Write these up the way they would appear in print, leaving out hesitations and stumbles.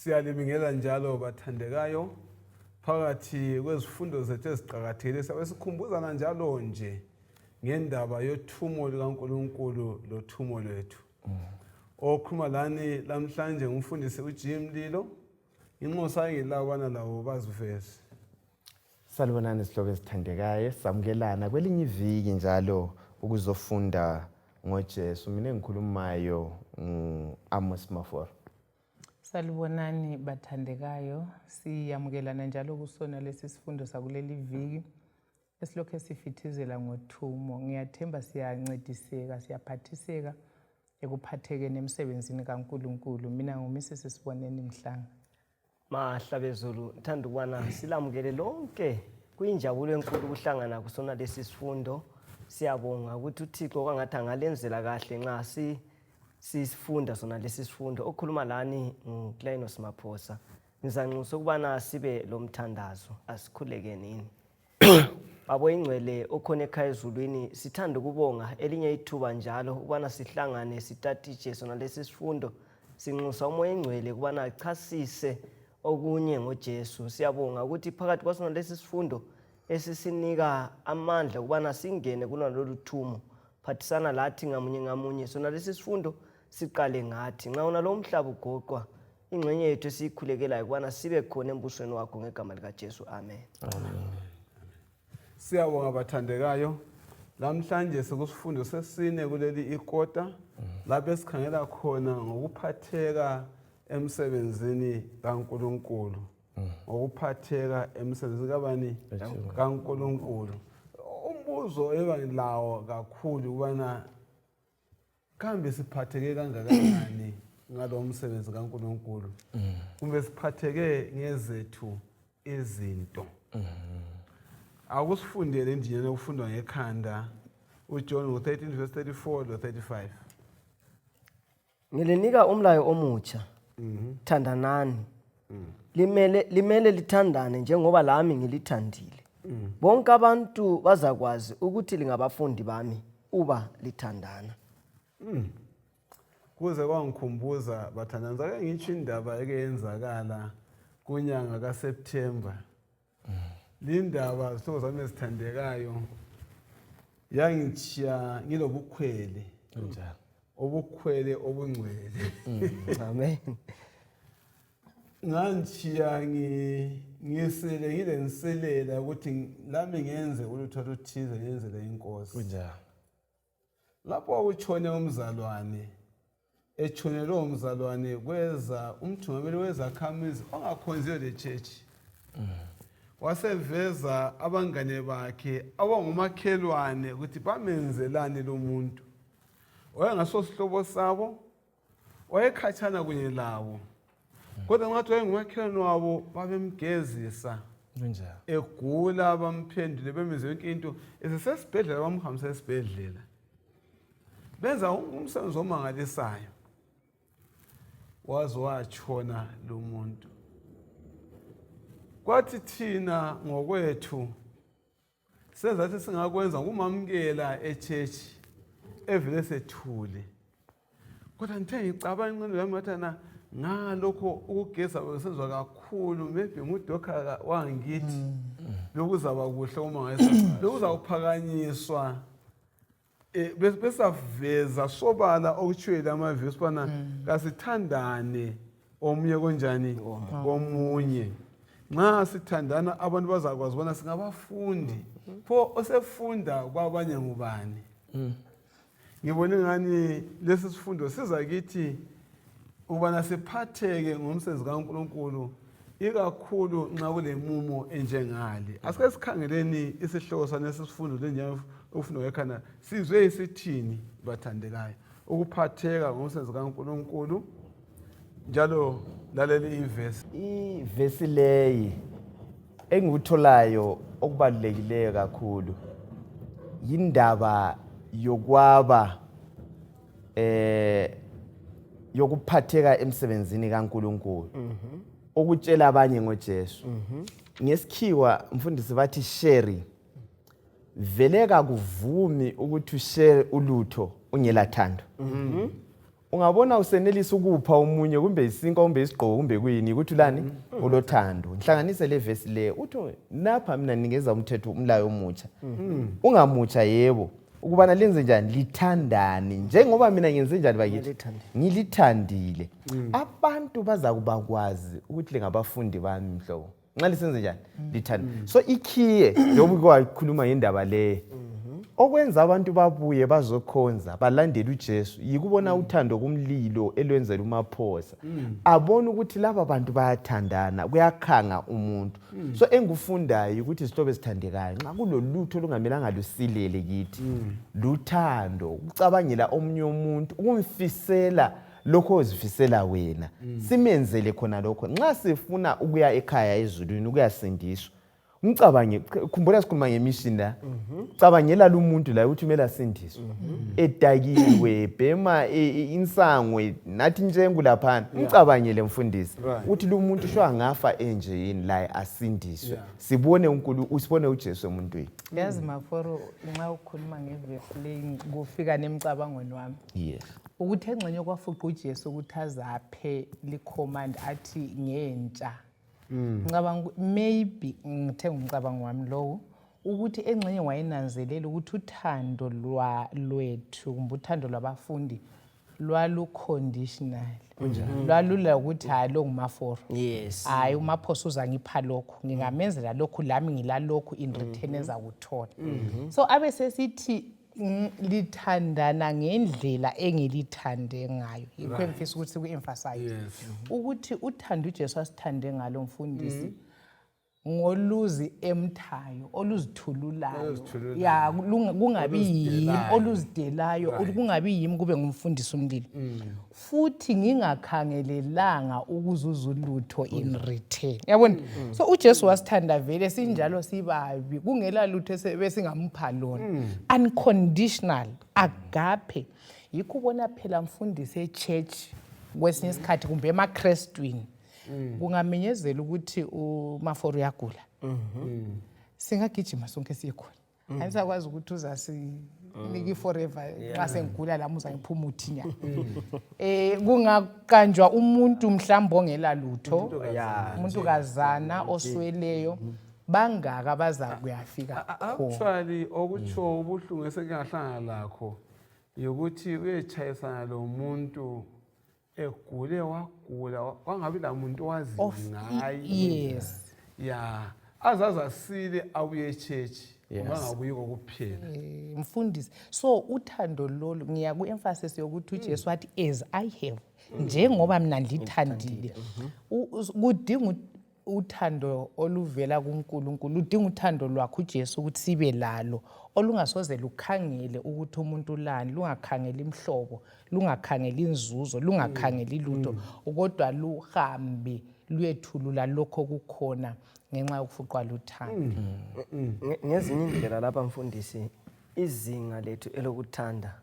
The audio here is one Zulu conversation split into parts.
Siyalibingelela njalo bathandekayo phakathi kwezifundo zethu eziqhakathekile sabesikhumbuzana njalo nje ngendaba yothumo likaNkulunkulu lothumo lwethu. Okhuluma lani lamhlanje ngumfundisi uJim Lilo. Inxusa ngilabana lawo baziveze. Salibonani isihloko esithandekayo, samukelana kwelinye iviki njalo ukuzofunda ngoJesu. Mina engikhulumayo Amos Maforo. Salibonani bathandekayo, siyamukelana njalo kusona lesi sifundo sakuleli viki esilokho sifithizela ngothumo. Ngiyathemba siyancediseka, siyaphathiseka ekuphathekeni emsebenzini kaNkulunkulu. Mina nguMrs Siboneni Mhlanga. Mahla bezulu, ngithanda ukubana silamukele lonke kuyinjabulo enkulu ukuhlangana kusona lesi sifundo. Siyabonga ukuthi uThixo kwangathi angalenzela kahle nxa sifunda sona lesi sifundo. Okhuluma lani uKlainos Maphosa. Ngizanxusa ukubana sibe lomthandazo, asikhuleke nini. Babo ingcwele okhona ekhaya ezulwini, sithanda ukubonga elinye ithuba njalo ukubana sihlangane sitatitshe sona lesi sifundo. Sinxusa umoya ingcwele ukubana achasise okunye ngoJesu. Siyabonga ukuthi phakathi kwasona lesi sifundo esisinika amandla ukubana singene kulolu thumo. Phathisana lathi ngamunye ngamunye sona lesi sifundo siqale ngathi. Nxa una lo mhlaba ugoqwa, ingxenye yethu esiyikhulekelayo ukubana sibe khona embusweni wakho ngegama likaJesu. Amen. Siyabonga bathandekayo. Lamhlanje sekusifundo sesine kuleli ikota lapho esikhangela khona ngokuphatheka emsebenzini kaNkulunkulu. Ngokuphatheka emsebenzini kabani kaNkulunkulu. Umbuzo ebangilawo kakhulu ubana kambe siphatheke kangakanani ngalo msebenzi kaNkulunkulu. Kumbe siphatheke ngezethu izinto. Akusifundele indlela yokufundwa ngekhanda uJohn 13:34-35. Ngilinika umlayo omutsha. Thandanani. Limele lithandane njengoba lami ngilithandile. Bonke abantu bazakwazi ukuthi lingabafundi bami uba lithandana. Kuze kwangikhumbuza bathandana zake ngitsho indaba ekuyenzakala kunyanga kaSeptember. Lindaba sitho zami ezithandekayo yangichiya ngilobukhwele. Njalo. Obukhwele obungcwele. Amen. Nganchiya ngisele ngilenselela ukuthi lami ngenze ulutho oluthize ngenzele inkosi. Njalo. Lapho utshone umzalwane etshone lo umzalwane kweza umthungameli wezakhamizi ongakhonziyo le church. Waseveza abangane bakhe abangumakhelwane ukuthi bamenzelani lo muntu. Wayengasosihlobo sabo, wayekhatshana kunye lawo. Kodwa ngathi wayengumakhelwane wabo babemgezisa. Njalo. Egula bamphendule bemeze yonke into esesibhedlela bamhambisa esibhedlela. Benza umsebenzi omangalisayo. Waze watshona lo muntu. Kwathi thina ngokwethu sezathi singakwenza kumamkela echurch evele sethule. Kodwa ngithe ngicabanga ingqondo yami ngathana ngalokho ukugeza kwesenzwa kakhulu maybe ngudoka wangithi lokuzaba kuhle uma ngayisa lokuzawuphakanyiswa besaveza sobala okuchwela amavesi bana kasithandane omunye konjani komunye. Nxa sithandana abantu bazakwazi bona singabafundi. Pho osefunda kwabanye ngubani? Ngibona ngani lesi sifundo siza kithi ubana siphatheke ngomsebenzi kaNkulunkulu ikakhulu nxa kulemumo enjengale. Asike sikhangeleni isihloko salesi sifundo lenje ufuna ngekhanda. Sizwe isithini bathandekayo? Ukuphatheka ngomsebenzi kaNkulunkulu. Njalo laleli Ivesi leyi engikutholayo okubalulekileyo kakhulu yindaba yokwaba yokuphatheka emsebenzini kaNkulunkulu. Ukutshela abanye ngoJesu. Ngesikhiwa mfundisi bathi sharing. Vele kakuvumi ukuthi ushare ulutho ungelathando. ungabona usenelisa ukupha umunye kumbe isinko kumbe isigqoko kumbe kuyini ukuthi ulani ulothando. Nhlanganise le verse le uthi napha mina ningeza umthetho umlayo omutsha. Ungamutsha yebo. Ukubana lenze njani lithandane njengoba mina ngenze njani bakithi ngilithandile. Abantu baza kubakwazi ukuthi lengabafundi bami mhlobo. Nxa lisenze njani lithanda. So ikhiye njengoba kwakhuluma ngendaba le. Okwenza abantu babuye bazokhonza balandela uJesu yikubona uthando kumlilo elwenzela umaphosa. Abona ukuthi laba bantu bayathandana kuyakhanga umuntu. So engufundayo ukuthi isihlobo esithandekayo nxa kulolutho lungamelanga lusilele kithi. Luthando ukucabangela omunye umuntu ukumfisela lokho ozifisela wena. Simenzele khona lokho nxa sifuna ukuya ekhaya ezulwini ukuyasindiswa. Umcabange khumbula sikhuluma ngemission la. Cabangela lo muntu la uthi kumele asindiswe. Edakiwe bhema insangwe nathi njengu lapha. Umcabangele mfundisi uthi lo muntu sho angafa enje yini la asindiswe. Sibone uNkulunkulu usibone uJesu emuntwini. Yazi maforo nxa ukhuluma ngeverse le kufika nemcabangweni wami. Yes. Ukuthi engxenye kwafuqa uJesu ukuthi azaphe licommand athi ngentsha. Ngicabanga maybe ngithenga umcabango wami lowo ukuthi engxenye wayenanzelela ukuthi uthando lwethu kumbe uthando lwabafundi lwalu conditional. Lwalula ukuthi hayi lo ngumaforo. Yes. Hayi umaphosa uzangipha lokho ngingamenzela lokho lami ngilalokho in return ezakuthola. So abe sesithi lithandana ngendlela engilithande ngayo. Yikho emfisa ukuthi ku-emphasize ukuthi uthando uJesu asithande ngalo mfundisi ngoluzi emthayo oluzithululayo. Ya kungabi yimi oluzidelayo kungabi yimi kube ngumfundisi umlilo. Futhi ngingakhangelelanga ukuzuza ulutho in return. Yabona? So uJesu wasithanda vele sinjalo sibabi kungela lutho esebesingampha lona. Unconditional agape. Yikho ubona phela mfundisi eChurch kwesinye isikhathi kumbe emaKrestwini kungamenyezela ukuthi umaforo uyagula. Singagijima sonke siye khona. Ayisakwazi ukuthi uzasiniki forever nxa sengigula lami uzangiphuma uthi nya. Kungakanjwa umuntu mhlawumbe ongela lutho, umuntu kazana osweleyo bangaka baza kuyafika khona. Actually okutsho ubuhlungu esekungahlangana lakho yokuthi uyechayisana lo muntu egule wagula wangabi la muntu owazi ngaye. Yes. Ya azaza sile abuye eChurch bangabuyi kokuphela. Mfundisi so uthando lolu ngiya ku-emphasis yokuthi uJesu wathi as I have njengoba mina ngilithandile. Kudinga uthando oluvela kuNkulunkulu udinga uthando lwakhe uJesu ukuthi sibe lalo olungasoze lukhangele ukuthi umuntu ulani lungakhangela imhlobo lungakhangela inzuzo lungakhangela ilutho kodwa luhambe luyethulula lokho kukhona ngenxa yokufuqwa luthando. Ngezinye indlela lapha mfundisi izinga lethu elokuthanda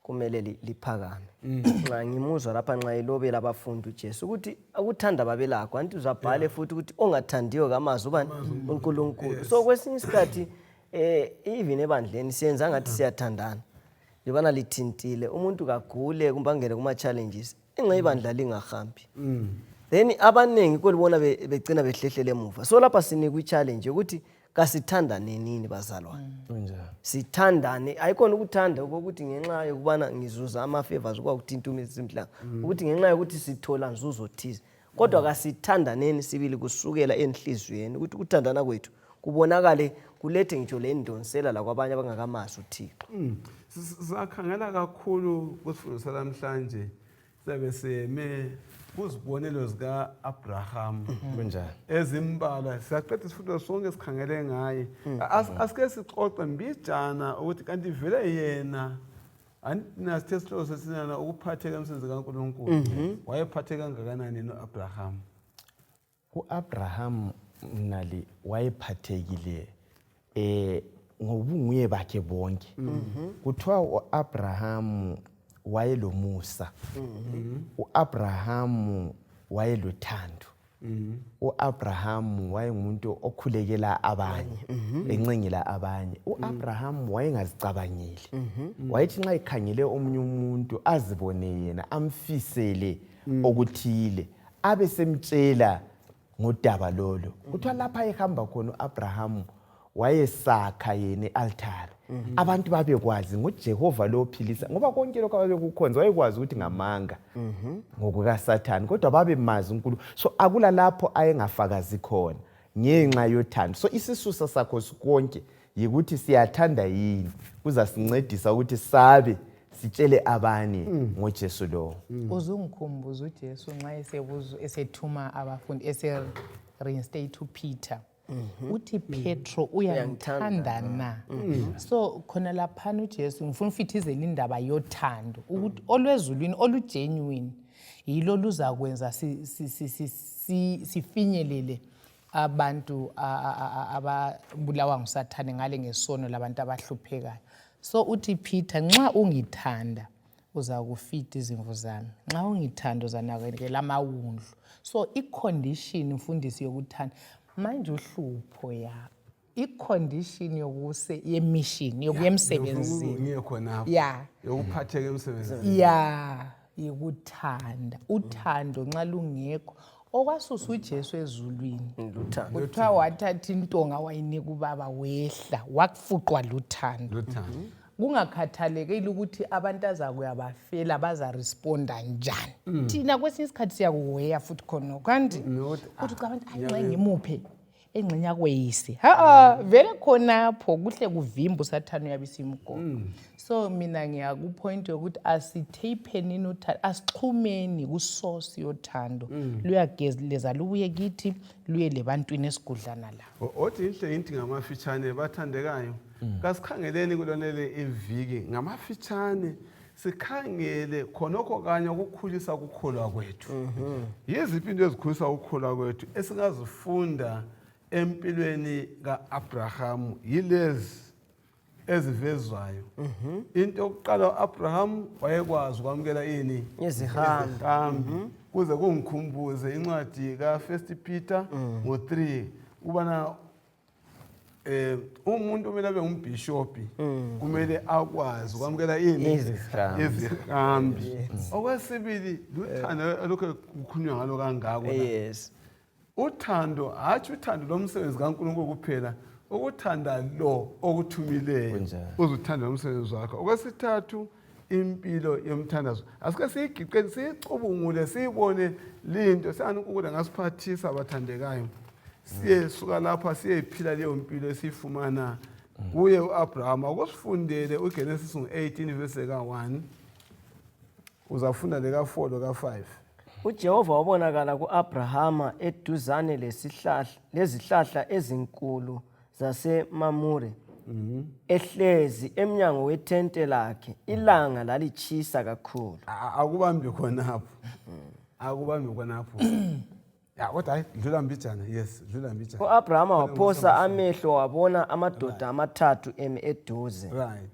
kumele liphakame. Nxa ngimuzwa lapha nxa elobela abafundi uJesu ukuthi ukuthanda babelakho anti uzabhale futhi ukuthi ongathandiyo kamazi ubani uNkulunkulu. So kwesinye isikhathi even ebandleni siyenza ngathi siyathandana. Libana lithintile umuntu kagule kumbangele kuma challenges enxa ibandla lingahambi. Then abanengi kolibona begcina behlehlele emuva. So lapha sinikwe challenge ukuthi kasithandane nini bazalwane. Sithandane ayikona ukuthanda ukuthi ngenxa yokubana ngizuza ama favors kwakuthinta umizimhlanga ukuthi ngenxa yokuthi sithola nzuzo thize kodwa kasithandaneni sibili kusukela enhlizweni ukuthi ukuthandana kwethu kubonakale kulethe ngitsho le ndonsela la kwabanye abangakamazi uThixo. Sizakhangela kakhulu kusifundisa namhlanje sabe seme kuzibonelo zika Abraham kunjani ezimbalwa siyaqeda isifundo sonke sikhangele ngaye. Asike sixoxe mbijana ukuthi kanti vele yena nasithetho sesinana ukuphatheka emsebenzini kaNkulunkulu wayephatheka kangakanani noAbraham. uAbraham nali wayephathekile ngobunguye bakhe bonke. Kuthiwa uAbraham wayelomusa. uAbraham wayelothando. u-Abrahamu wayengumuntu okhulekela abanye encengela abanye. U-Abrahamu wayengazicabangeli, wayethi nxa ekhangele omunye umuntu azibone yena amfisele okuthile abe semtshela ngodaba lolo. Kuthiwa lapha ehamba khona u-Abrahamu wayesakha yena i-altare. Abantu babekwazi ngoJehova lo ophilisa, ngoba konke lokho ababekukhonza wayekwazi ukuthi ngamanga ngokukaSathane, kodwa babemazi uNkulunkulu. So akula lapho ayengafakazi khona ngenxa yothando. So isisusa sakho konke yikuthi siyathanda yini, kuzasincedisa ukuthi sabe sitshele abanye ngoJesu lo. Uzungikhumbuza uJesu nxa esethuma abafundi reinstate uPeter. Uthi Petro uyangithanda na? So khona laphana uJesu ngifuna ufithizela indaba yothando ukuthi olwezulwini olugenuine yilo luzakwenza sifinyelele abantu ababulawa nguSathane ngale ngesono labantu abahluphekayo. So uthi Peter, nxa ungithanda uzakufita izimvu zami, nxa ungithanda uzanakekela amawundlu. So icondition mfundisi yokuthanda manje uhlupho icondition yokuse yemission yokuyemsebenzini ngiyekhona yokuphatheka emsebenzini yikuthanda. Uthando nxa lungekho okwasusa uJesu ezulwini kuthiwa wathatha intonga wayinika ubaba wehla wakufuqwa luthando. Kungakhathalekile ukuthi abantu azakuya bafela bazaresponda njani. Thina kwesinye isikhathi siyakuweya futhi khona kanti uthi cha abantu ayingxe ngimuphe engxenye akweyise vele khonapho kuhle kuvimba uSathane uyabisa imgoqo. So mina ngiyakupoint ukuthi asitheyiphenini uthando, asixhumeni kusource yothando, luyagezeleza lubuye kithi luye lebantwini esigudlana la. Othi inhle into ngamafitshane bathandekayo, kasikhangeleni kulonele iviki ngamafitshane sikhangele khonokho kanye ukukhulisa ukukholwa kwethu. Yiziphi into ezikhulisa ukukholwa kwethu esingazifunda empilweni kaAbrahamu? Yilezi ezivezwayo. Into yokuqala uAbrahamu wayekwazi ukwamukela ini izihambi. Kuze kungikhumbuze incwadi ka1 Peter ngo3 ubana umuntu kumele abe ngumbhishophi kumele akwazi ukwamukela ini izihambi. Okwesibili luthando olukho kukhulunywa ngalo kangako. Uthando hathi uthando lomsebenzi kaNkulunkulu kuphela, ukuthanda lo okuthumileyo uzuthanda umsebenzi wakho. Okwesithathu impilo yomthandazo. Asike siyigiqeni sicubungule sibone linto seNkulunkulu ngasiphathisa abathandekayo. Siye suka lapha siyephila leyo mpilo esifumana kuye uAbraham. Akusifundele uGenesis 18 verse ka1 uzafunda leka 4 loka 5. uJehova wabonakala kuAbrahama eduzane lezihlahla ezinkulu zaseMamure, ehlezi emnyango wethente lakhe, ilanga lalitshisa kakhulu. Akubambi khonapho. Akubambi khonapho. Kodwa dlula mbijana. Yes, dlula mbijana. uAbrahama waphosa amehlo wabona amadoda amathathu emi eduze. Right.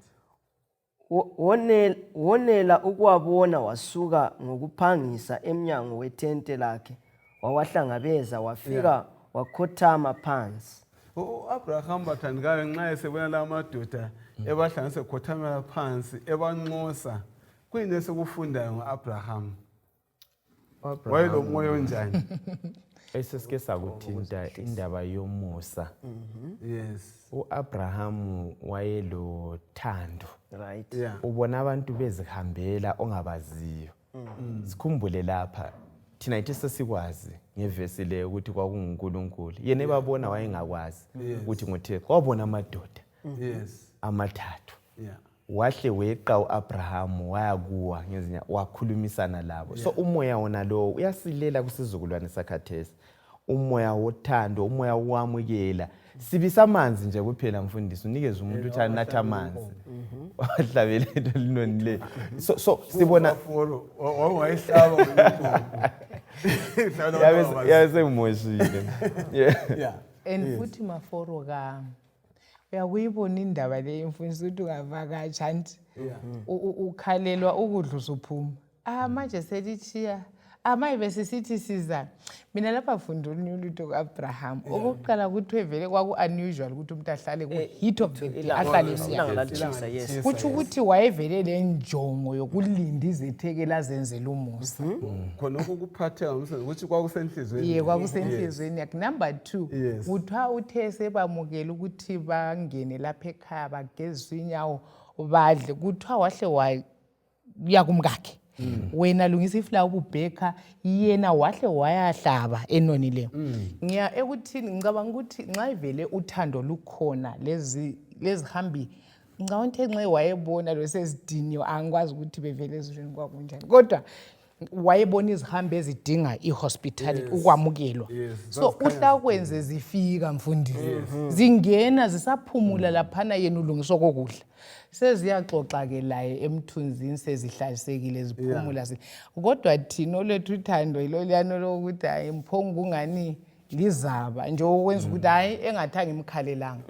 Wonela ukuwabona wasuka ngokuphangisa emnyango wethente lakhe wawahlangabeza wafika wakhothama phansi. uAbraham bathandekayo nxa esebona la madoda ebahlanganise khothamela phansi ebanxosa, kuyini esikufundayo ngoAbraham? Wayelo moyo onjani? Esesike sakuthinta indaba yomusa. Yes. uAbrahamu wayelothando. Right. Ubona abantu bezihambela ongabaziyo. Sikhumbule lapha thina ithi sesikwazi ngevesi le ukuthi kwakunguNkulunkulu. Yena ebabona wayengakwazi ukuthi ngoThixo wabona amadoda amathathu. Wahle weqa uAbrahamu wayakuwa ngezinya wakhulumisana labo. So umoya wona lo uyasilela kusizukulwane sakhathesi. Umoya wothando, umoya wamukela. Sibisa amanzi nje kuphela mfundisi, unikeze umuntu uthi anatha amanzi. Wahlabela into linonile. So sibona wayehlaba uNkulunkulu. Yabe emoshile. And futhi maforo ka uyakuyibona indaba le mfundisi ukuthi ungavakatsha nti ukhalelwa ukudla usuphuma. Manje selichiya amaye besisithi siza mina lapha funda olunye ulutho ku-Abraham okokuqala kuthiwe vele kwaku-unusual ukuthi umuntu ahlale ku-heat of the day ahlale esiyabona kutsho ukuthi wayevele le njongo yokulinda izethekeli azenzela umusa khonokho ukuphatheka ngomsebenzi ukuthi kwakusenhlizweni ye kwakusenhlizweni yakhe. Number 2 kuthiwa uthe sebamukela ukuthi bangene lapha ekhaya bageziswe inyawo badle kuthiwa wahle waya kumkakhe wena lungisa ifla ububheka yena wahle wayahlaba enonileyo. Ngiya ekuthini ngicabanga ukuthi nxa ivele uthando lukhona lezihambi ngicabanga nxa wayebona lo sesidiniwe angikwazi ukuthi bevele ezweni kwakunjani kodwa wayebona izihambi ezidinga ihospitality ukwamukelwa so uhla kwenze zifika mfundisi zingena zisaphumula laphana yena ulungiswa kokudla seziyaxoxa ke laye emthunzini sezihlalisekile ziphumula kodwa thina olethu uthando yiloliyano lokuthi hayi mphongo kungani lizaba nje okwenza ukuthi hayi engathanga imkhalelanga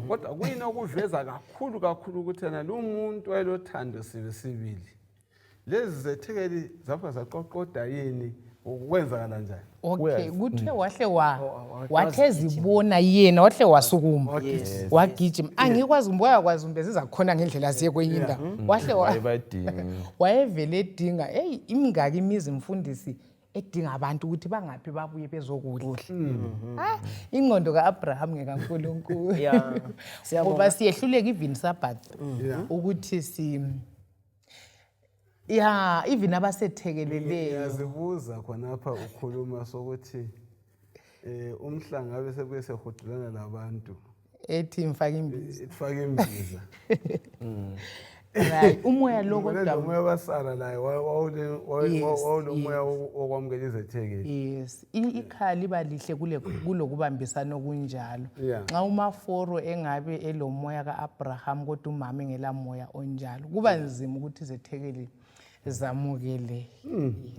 kodwa kuyini okuveza kakhulu ukuthi yena lo muntu wayelothando sibili lezi zethekeli zapha zaqoqoda yini ukwenzakala njani? Okay kuthe wahle wathe zibona yena wahle wasukuma wagijima angikwazi umboya kwazi umbe zizakhona ngendlela siye kwenye indawo wahle wayevele edinga hey imingaki imizi mfundisi edinga abantu ukuthi bangaphi babuye bezokudla ingqondo kaAbraham ngekaNkulunkulu ngoba siyehluleka even Sabbath ukuthi even abasethekeleleyo yazibuza khonapha ukhuluma sokuthi umhlanga bese kuye sehudulana labantu ethi mfaka imbiza right umoya lo kodwa umoya basala naye wawulomoya okwamukela izethekeli yes ikhala liba lihle kulokubambisana okunjalo nxa umaforo engabe elomoya kaAbraham kodwa umama engela moya onjalo kuba nzima ukuthi izethekeli zamukele.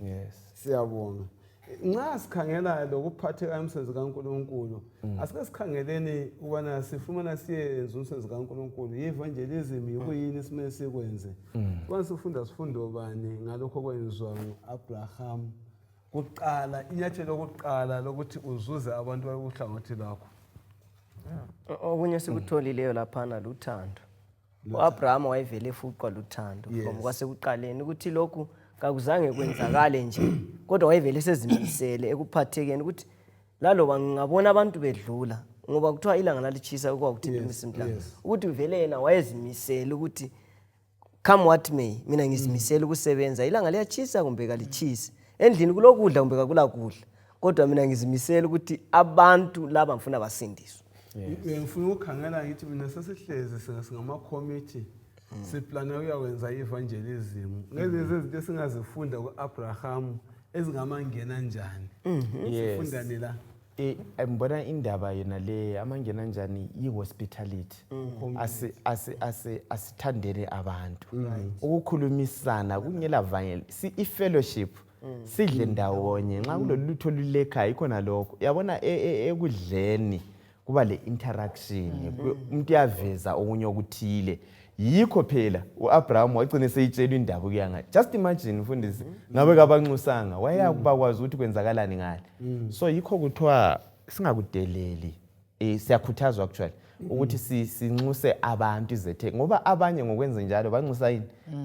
Yes siyabonga nxa sikhangela lokuphatheka emsebenzi kaNkulunkulu asike sikhangeleni ubana sifumana siyenza umsebenzi kaNkulunkulu evangelism yikuyini simele sikwenze kuba sifundo bani ngalokho kwenziwa nguAbraham kuqala inyathelo lokuqala lokuthi uzuze abantu bakuhlangothi lakho okunye sikutholile laphana luthando uAbraham wayevele efuqwa luthando from kwasekuqaleni ukuthi lokhu kakuzange kwenzakale nje kodwa wayevele sezimisele ekuphathekeni ukuthi laloba ngingabona abantu bedlula ngoba kuthiwa ilanga lalichisa ukwakuthini imisimhlanga ukuthi vele yena wayezimisele ukuthi come what may mina ngizimisele ukusebenza ilanga liyachisa kumbe kalichisi endlini kulokudla kumbe kakulakudla kodwa mina ngizimisele ukuthi abantu laba ngifuna basindiswe. Ngifuna ukukhangela ngithi mina sesihlezi singama committee siplana ukwenza evangelism ngeze izinto esingazifunda kuAbraham ezingamangena njani sifundane la ngibona indaba yena le amangena njani ihospitality asithandele abantu ukukhulumisana kungela vangeli ifellowship sidle ndawonye nxa kulolutho lulekha ikhona lokho yabona ekudleni kuba le interaction umuntu yaveza okunye okuthile yikho phela uAbraham wagcina seyitshela indaba kuyanga just imagine mfundisi ngabe kabanxusanga wayakuba kwazi ukuthi kwenzakalani ngale so yikho kuthiwa singakudeleli siyakhuthazwa actually ukuthi sinxuse abantu izethe ngoba abanye ngokwenza njalo banxusa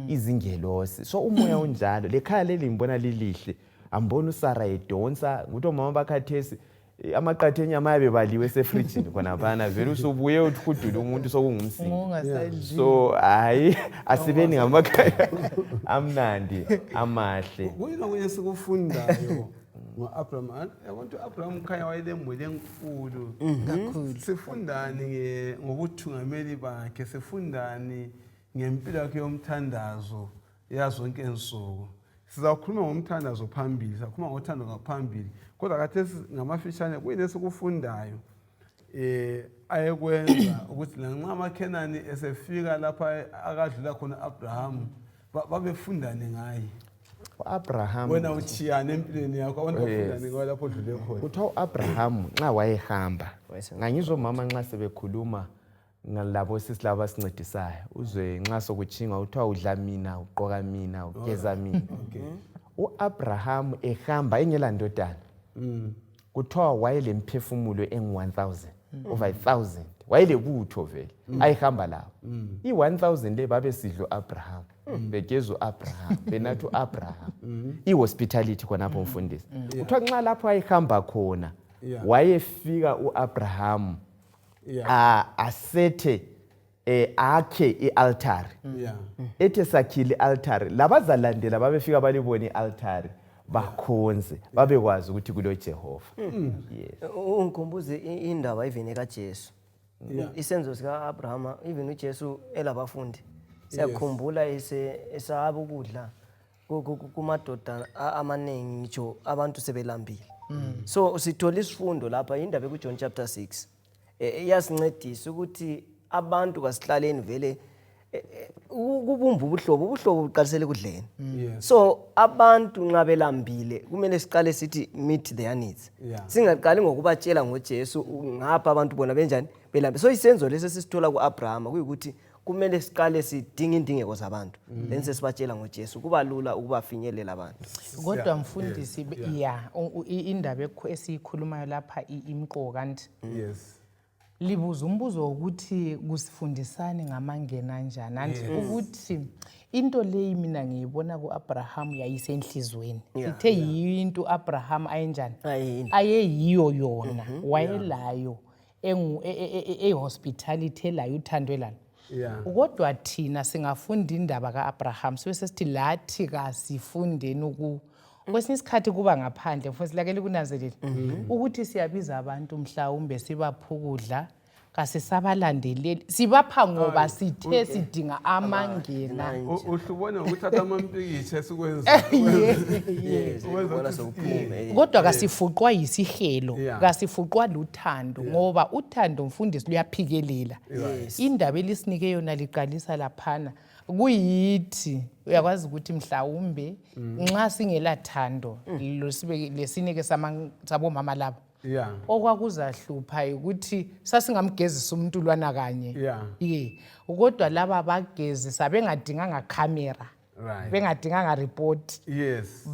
izingelosi so umoya onjalo lekhaya leli ngibona lilihle ambona uSara edonsa ukuthi omama bakhathesi amaqathe enyama yabe baliwe esefrijini khona phana vele usubuye uthudula umuntu sokungumsini so hayi asibeni ngamakhaya amnandi amahle kuyini okunye sikufundayo ngoAbraham yabona uAbraham khaya wayelemuli enkulu kakhulu sifundani ngokuthungameli bakhe sifundani ngempilo yakhe yomthandazo yazonke insuku sizakhuluma ngomthandazo phambili sizakhuluma ngothando ngaphambili kodwa khathesi ngamafishane kuyini esikufundayo ayekwenza ukuthi lanxa amakhenani esefika lapha akadlula khona uAbraham babefundane ngaye uAbraham wena uthiyana empilweni yakho abantu bafundane ngaye lapho odlule khona kuthiwa uAbraham nxa wayehamba ngangizomama nxa sebekhuluma ngalabo sisilabo sincedisayo uzwe nxa sokuchinga uthiwa udla mina uqoka mina ugeza mina uAbraham ehamba engelandodana kuthiwa wayelemphefumulo engu-1000 over 1000 wayelebutho vele ayihamba lawo i-1000 le babesidla u-Abraham begeza u-Abraham benatha u-Abraham i-hospitality khonapho mfundisi kuthiwa nxa lapho ayihamba khona wayefika u-Abraham asethe akhe i-altari ethe sakhile i-altari labazalandela babefika balibone i-altari bakhonze babekwazi ukuthi kulo Jehova. Ungikhumbuze indaba even kaJesu. Isenzo sika Abraham even uJesu elabafundi. Siyakhumbula esahaba ukudla kumadoda amaningi ngisho abantu sebelambile. So sithola isifundo lapha indaba kuJohn chapter 6. Iyasincedisa ukuthi abantu kasihlaleni vele kubumba ubuhlobo buqalisele kudleni. So abantu nxa belambile kumele siqale sithi meet their needs. Singaqali ngokubatshela ngoJesu ngapha abantu bona benjani belambe. So isenzo lesi sisithola kuAbraham kuyikuthi kumele siqale sidinga indingeko zabantu then sesibatshela ngoJesu kuba lula ukubafinyelela abantu. Kodwa mfundisi indaba esiyikhulumayo lapha imqoka kanti libuza umbuzo ukuthi kusifundisane ngamangena njani anti ukuthi into leyi mina ngiyibona kuAbraham yayisenhlizweni ithe yinto uAbraham ayenjani ayeyiyo yona wayelayo hospitality elayo uthando elalo kodwa thina singafunda indaba kaAbraham sesithi lathi kasifundeni kwesinye isikhathi kuba ngaphandle mfundisi lakele kunanzelela ukuthi siyabiza abantu mhlawumbe sibaphukudla kasisabalandeleli sibapha ngoba sithe sidinga amangena uhlubona ukuthatha amampikitshe esikwenza kodwa kasifuqwa yisihelo kasifuqwa luthando ngoba uthando mfundisi luyaphikelela indaba elisinike yona liqalisa laphana kuyithi uyakwazi ukuthi mhlawumbe nxa singelathando lesineke sabomama laba okwakuzahlupha ukuthi sasingamgezisa umuntu lwana kanye kodwa laba bagezisa bengadinganga camera bengadinganga report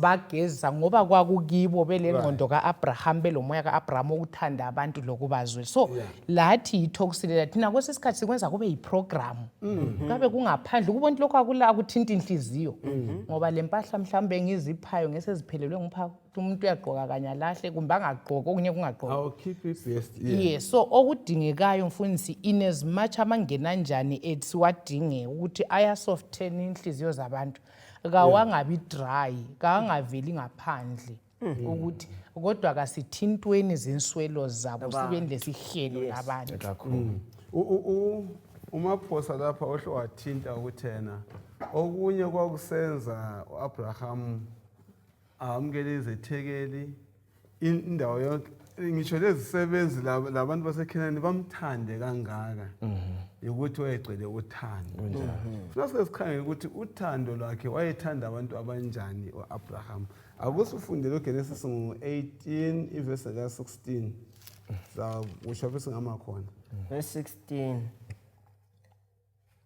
bagezisa ngoba kwakukibo belengqondo kaAbraham belomoya kaAbraham ukuthanda abantu lokubazwe so lathi yithokusilela thina kwesisikhathi sikwenza kube yiprogram kabe kungaphandle kubona lokho akuthinta inhliziyo ngoba lempahla mhlambe ngiziphayo ngeseziphelelwe ngipha umuntu uyagqoka kanye lahle kumbe angagqoka okunye kungagqoka I'll keep it best so okudingekayo mfundisi in as much amangena njani ethi wadinge ukuthi ayasoften inhliziyo zabantu kawangabi dry kangaveli ngaphandle ukuthi kodwa kasithintweni zinswelo zabo sibe lesihelo labantu umaphosa lapha ohlo wathinta ukuthena okunye kwakusenza uAbraham amukele izethekeli indawo yonke ngisho lezisebenzi labantu baseKhenani bamthande kangaka ukuthi wayegcwele uthando njalo sesikhangela ukuthi uthando lwakhe wayethanda abantu abanjani uAbraham akusifundele uGenesis ngo-18 ivesi ka-16 sakusho bese ngamakhona verse 16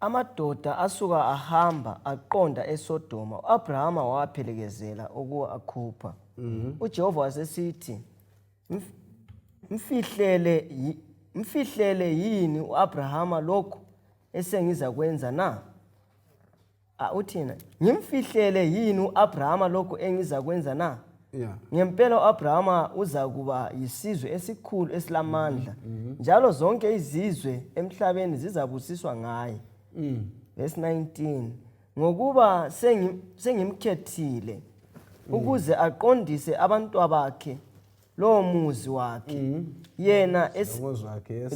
amadoda asuka ahamba aqonda eSodoma uAbraham waphelekezela ukuwakhupha uJehova wasesithi mfihlele yini uAbraham lokho esengiza kwenza na uthina ngimfihlele yini uAbraham lokho engiza kwenza na ngempela uAbraham uza kuba yisizwe esikhulu esilamandla njalo zonke izizwe emhlabeni zizabusiswa ngaye verse 19 ngokuba sengimkhethile ukuze aqondise abantu bakhe lo muzi wakhe yena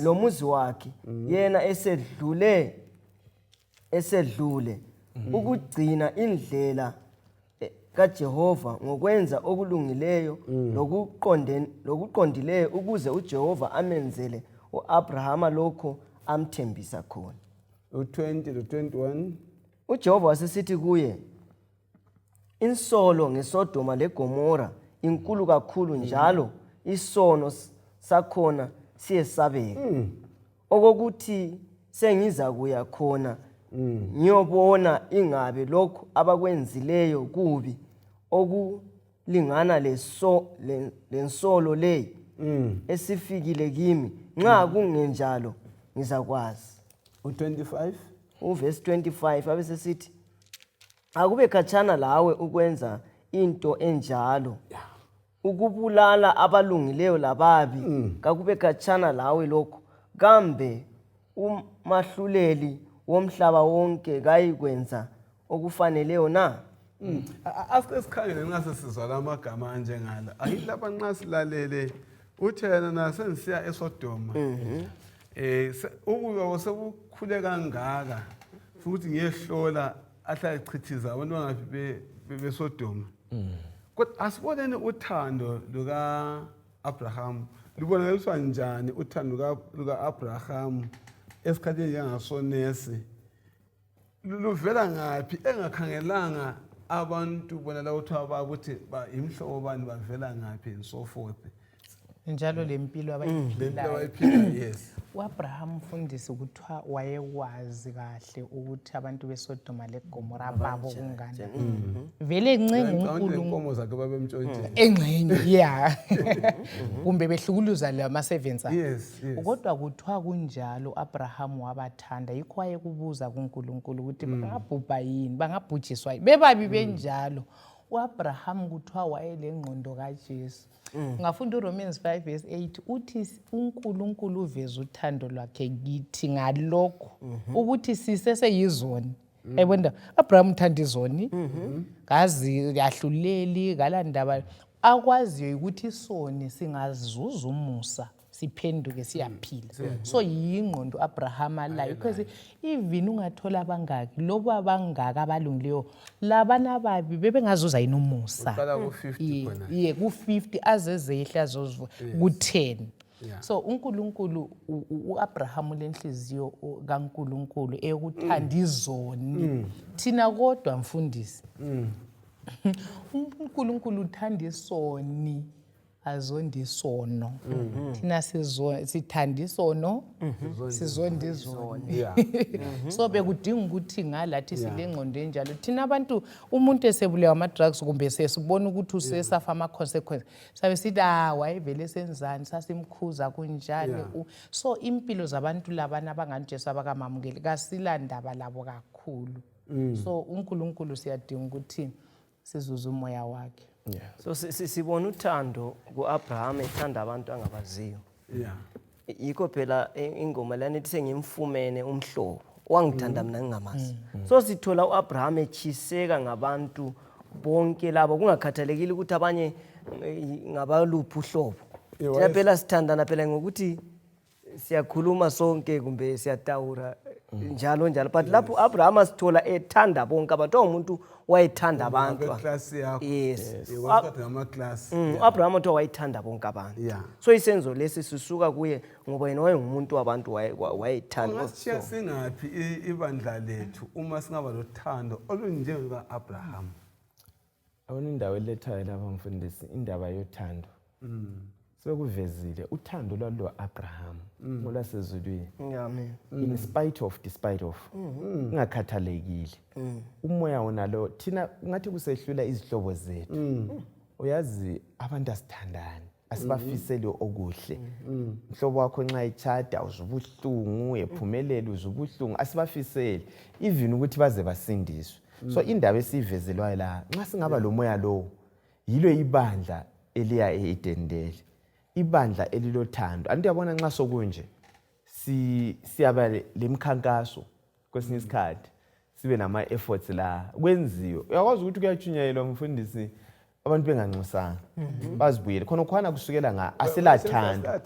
lo muzi wakhe yena esedlule ukugcina indlela kaJehova ngokwenza okulungileyo lokuqondileyo ukuze uJehova amenzele uAbraham lokho amthembisa khona 20-21 uJehova wasesithi kuye insolo ngeSodoma leGomora inkulu kakhulu njalo isono sakhona siyesabeka okokuthi sengiza kuya khona ngiyobona ingabe lokho abakwenzileyo kubi okulingana lensolo leyi esifikile kimi nxa kungenjalo ngizakwazi. U-25 Verse 25 abesesithi akube khatshana lawe ukwenza into enjalo, ukubulala abalungileyo lababi kakube khatshana lawe lokho. Kambe umahluleli womhlaba wonke kayikwenza okufaneleyo na? Asike sikhangele nxa sesizwa la magama anjengala. Ayithi lapha nxa silalele uthi yena nasengisiya eSodoma. Ukuba sekukhule kangaka futhi ngiyehlola ahlala echithiza abantu bangafi beSodoma. Kodwa asiboneni uthando luka-Abraham lubonakaliswa njani uthando luka-Abraham esikhathini njengasonesi. Luvela ngaphi engakhangelanga abantu bona la kuthiwa bakuthi imhlobo bani bavela ngaphi and so forth. Njalo lempilo abayiphilayo. Yes. U-Abraham mfundisi kuthiwa wayewazi kahle ukuthi abantu beSodoma leGomora babo kungani. Vele ncenga uNkulunkulu zakhe babemtshontshela. engxenye yeah. Kumbe behlukuluza lama-servants. Yes. Kodwa kuthiwa kunjalo uAbraham wabathanda, yikho wayekubuza kuNkulunkulu ukuthi bangabhubha yini, bangabhujiswa yini, bebabi benjalo. U-Abraham kuthiwa wayelengqondo kaJesu. Ngafunda uRomans 5:8 uthi uNkulunkulu uveza uthando lwakhe kithi ngalokho ukuthi siseseyizoni. Ayibona Abraham uthanda izoni. Kazi yahluleli kalandaba akwaziyo ukuthi isoni singazuza umusa siphenduke siyaphila. So yingqondo Abraham alayo because even ungathola abangaki lobo abangaka abalungileyo labana ababi bebengazuza yini umusa. Uqala ku-50 khona. Ku-50 azezehla zozivu ku-10. So uNkulunkulu uAbraham lenhliziyo kaNkulunkulu eyokuthanda izoni. Thina kodwa mfundisi. uNkulunkulu uthanda isoni azonda isono. Thina sithanda isono sizonda izoni. So bekudinga ukuthi ngalathi silengqondo enjalo. Thina abantu umuntu esebulewa ama-drugs kumbe sesibona ukuthi usesafa ama-consequences sabe sithi wayevele senzani sasimkhuza kunjalo. So impilo zabantu labana abangani Jesu abakamamukeli kasilandaba labo kakhulu. So uNkulunkulu siyadinga ukuthi sizuze umoya wakhe. So sibona uthando kuAbraham ethanda abantu angabaziyo. Yikho phela ingoma lana ethi sengimfumene umhlobo wangithanda mina ngingamazi. So sithola uAbraham echiseka ngabantu bonke labo kungakhathalekile ukuthi abanye ngabaluphi uhlobo. Thina phela sithandana phela ngokuthi siyakhuluma sonke kumbe siyatawura njalo but lapho Abraham asithola ethanda bonke abantu umuntu wayethanda abantu. Yes. Abraham utho wayethanda bonke abantu. So isenzo lesi sisuka kuye ngoba yena wayengumuntu wabantu wayethanda. Ungashiya singaphi ibandla lethu uma singaba lothando olunjengoka Abraham. Awona indawo elethayo lapha mfundisi indaba yothando. Sekuvezile uthando lwalo Abraham ngolasezulwini. Amen. In spite of despite of. Ungakhathalekile. Umoya wonalo thina ngathi kusehlula izihlobo zethu. Uyazi abantu asithandani asibafisele okuhle. Mhlobo wakho nxa echada uzubuhlungu ephumelele uzubuhlungu asibafisele even ukuthi baze basindiswe. So indaba esivezelwayo la nxa singaba lo moya lo yilo ibandla eliya eDendele. Ibandla elilothando. Andiyabona nxa sokunje siyaba lemkhankaso kwesinye isikhathi sibe nama efforts la kwenziwe. Uyakwazi ukuthi kuyachunyayelwa mfundisi abantu benganxusanga bazibuyele khona khona kusukela asilathanda.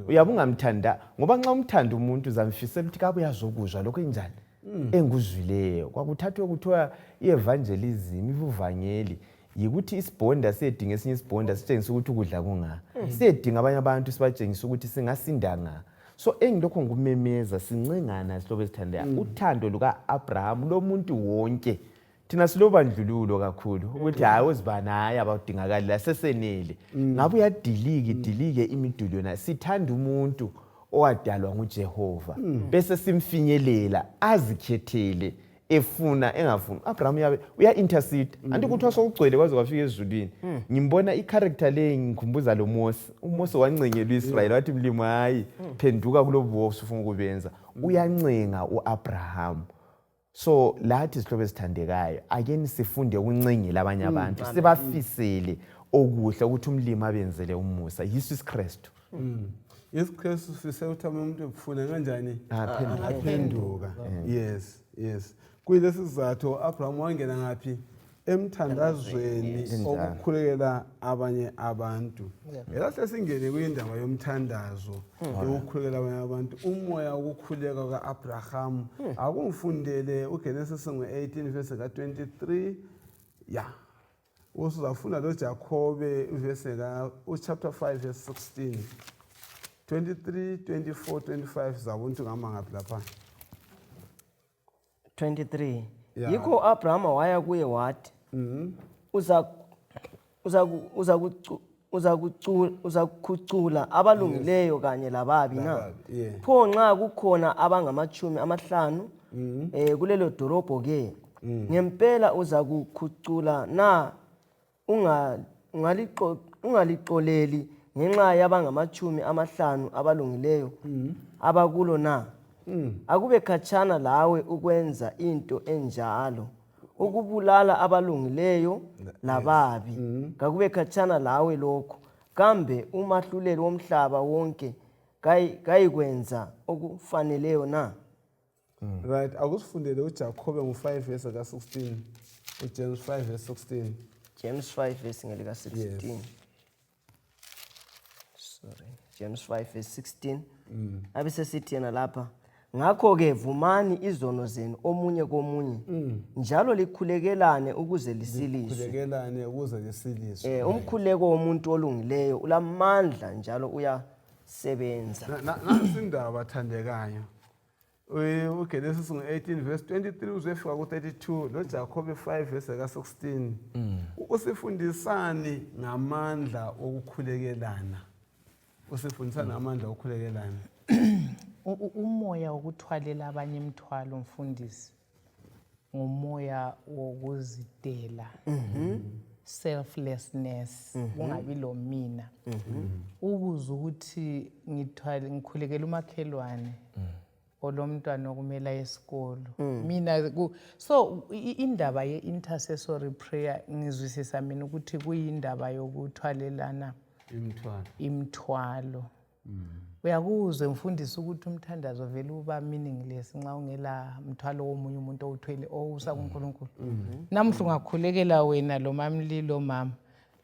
Uyabunga mthanda ngoba nxa umthanda umuntu uzamfisela ukuthi kabe uyazokuzwa lokho enjani enguzwileyo. Kwakuthathwe kuthiwa ievangelism ivuvangeli yikuthi isibhonda siyedinga esinye isibhonda sitshengisa ukuthi ukudla kunga. Siyedinga abanye abantu sibatshengisa ukuthi singasinda nga. So engilokho ngumemeza sincengana sihlobo esithandela uthando luka-Abraham lo muntu wonke. Thina silobandlululo kakhulu ukuthi hayi ozibana hayi abadingakali la sesenele. Ngabe uyadilike imidulo yona sithanda umuntu owadalwa nguJehova bese simfinyelela azikhethele efuna engafuni Abraham uya-intercede anti kuthiwa sokugcwele kwaze kwafika ezulwini ngimbona i-character leyi ngikhumbuza lo Mose uMose wancengelwa u-Israyeli wathi mlimo hayi phenduka kulobu bosi ufuna ukubenza uyancenga u-Abraham so lathi sihlobo esithandekayo ake sifunde ukuncengela abanye abantu sibafisele okuhle ukuthi umlimo abenzele umusa Yesu Kristu Yesu Kristu ufise ukuthi umuntu ufuna kanjani aphenduka yes kuyilesi sizathu Abraham wangena ngaphi emthandazweni okukhulekela abanye abantu elahle singene kuyindaba yomthandazo yokukhulekela abanye abantu umoya wokukhuleka kaAbraham akungifundele uGenesis 18 verse ka23 usuzafunda lo Jacobe verse chapter 5 verse 16 23 24 25 zabuntu ngama ngaphi lapha 23 yikho Abraham waya kuye wathi uza kucula abalungileyo kanye lababi na pho nxa kukhona abangamachumi amahlanu kulelo dorobho ke ngempela uza kukhucula na ungalixoleli ngenxa yabangamachumi amahlanu abalungileyo abakulo na akube khatshana lawe ukwenza into enjalo ukubulala abalungileyo lababi akube khatshana lawe lokho kambe umahluleli womhlaba wonke kayikwenza okufaneleyo na right akusifundele uJacobe ngo5 verse ka16 uJames 5 verse 16 James 5 verse ngelika 16 James 5 verse 16 abese sithi yena lapha ngakho ke vumani izono zenu omunye komunye njalo likhulekelane ukuze lisiliswe umkhuleko womuntu olungileyo ulamandla njalo uyasebenza nasindaba bathandekayo uGenesis 18 verse 23 uzefika ku32 lo Jacob 5 verse ka16 usifundisani ngamandla okukhulekelana umoya wokuthwalela abanye imithwalo mfundisi ngumoya wokuzidela selflessness ungabi lo mina ukuze ukuthi ngikhulekela umakhelwane olomntwana okumela esikolo mina so indaba ye-intercessory prayer ngizwisisa mina ukuthi kuyindaba yokuthwalelana imithwalo uyakuzwe mfundisi ukuthi umthandazo vele uba meaningless nxa ungela mthwalo womunye umuntu owuthwele owusa kuNkulunkulu namhla ungakhulekela wena lo mamlilo mama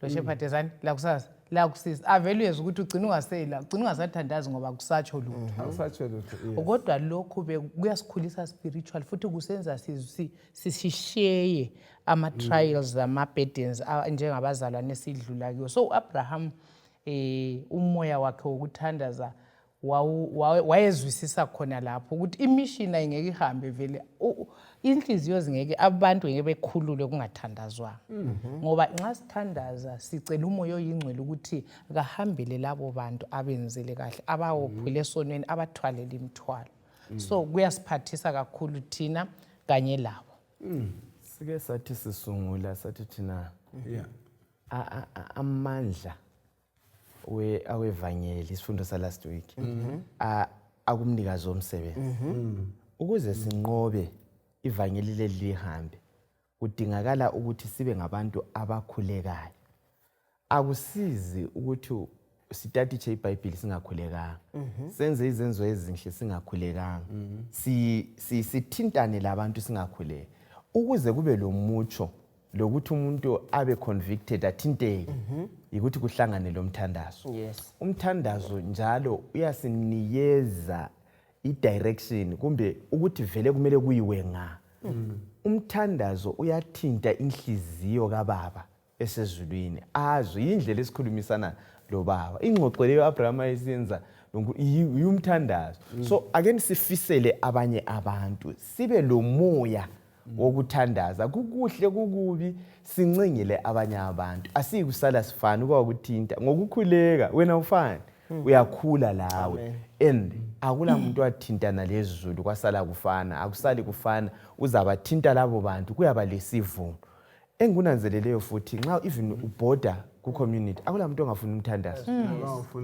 lo shepherdezani la kusasa la kusisa avele uyeza ukuthi ugcina ungasathandazi ngoba kusatsho lutho kodwa lokho kuyasikhulisa spiritual futhi kusenza sisheye ama-trials ama-burdens njengabazalwane esidlula kiyo so uAbraham umoya wakhe wokuthandaza wayezwisisa khona lapho ukuthi imission ayingeke ihambe vele inhliziyo zingeke abantu ngeke bekhulule kungathandazwa ngoba nxa sithandaza sicela umoya oyingcwele ukuthi akahambele labo bantu abenzele kahle abawophule esonweni abathwalela imithwalo so kuyasiphathisa kakhulu thina kanye labo sike sathi sisungula sathi thina amandla awevangeli isifundo salast week akumnikazi womsebenzi ukuze sinqobe ivangeli leli lihambe kudingakala ukuthi sibe ngabantu abakhulekayo akusizi ukuthi sitatiche iBhayibheli singakhulekanga senze izenzo ezinhle singakhulekanga sithintane labantu singakhuleka ukuze kube lo mutsho lokuthi umuntu abe convicted athinteke ukuthi kuhlangane lo mthandazo umthandazo njalo uyasinikeza i-direction kumbe ukuthi vele kumele kuyiwe nga umthandazo uyathinta inhliziyo kaBaba esezulwini azwe indlela esikhulumisana lo baba ingxoxo leyo Abraham ayisenza umthandazo so again sifisele abanye abantu sibe lo moya wokuthandaza kukuhle kukubi sincengele abanye abantu asiyikusala sifana ukuthinta ngokukhuleka wena ufani uyakhula lawe and akula muntu wathintana lezulu kwasala kufana akusali kufana uzabathinta labo bantu kuyaba lesivuno engunanzeleleyo futhi nxa even ubhoda ku community akula muntu ongafuna umthandazo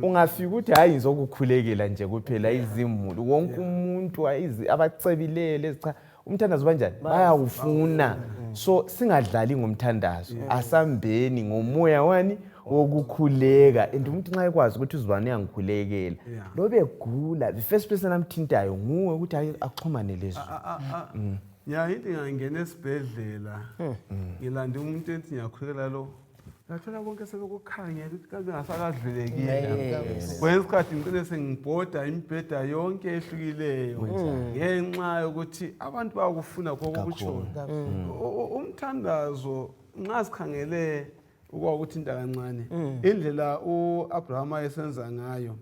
ungafika ukuthi hayi ngizokukhulekela nje kuphela izimuli wonke umuntu abacebilele cha umthandazo banjani bayawufuna so singadlali ngomthandazo asambeni ngomoya wani wokukhuleka and umuntu nxa ekwazi ukuthi uzibani yangikhulekela lobe gula the first person amthintayo nguwe ukuthi axhumane lezo ya into ngangena esibhedlela ngilanda umuntu ethi ngiyakhulekela lo ngathola konke sebekukhangela ukuthi kaze ngasakadlulekile kwesikhathi ngicine sengibhoda imibheda yonke ehlukileyo ngenxa yokuthi abantu bayakufuna kokukutshola umthandazo nxa sikhangele ukwakuthinta kancane indlela uAbraham ayesenza ngayo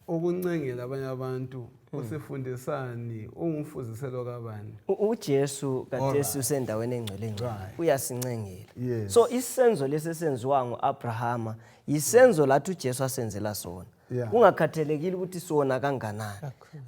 ukuncengela abanye abantu usifundisani ungumfuziselo kabani uJesu kaDesu usendaweni engcwele ngcwele uyasincengela so isenzo lesesenziwa ngoAbrahama yisenzo lathi uJesu asenzela sona kungakhathalekile ukuthi sona kanganani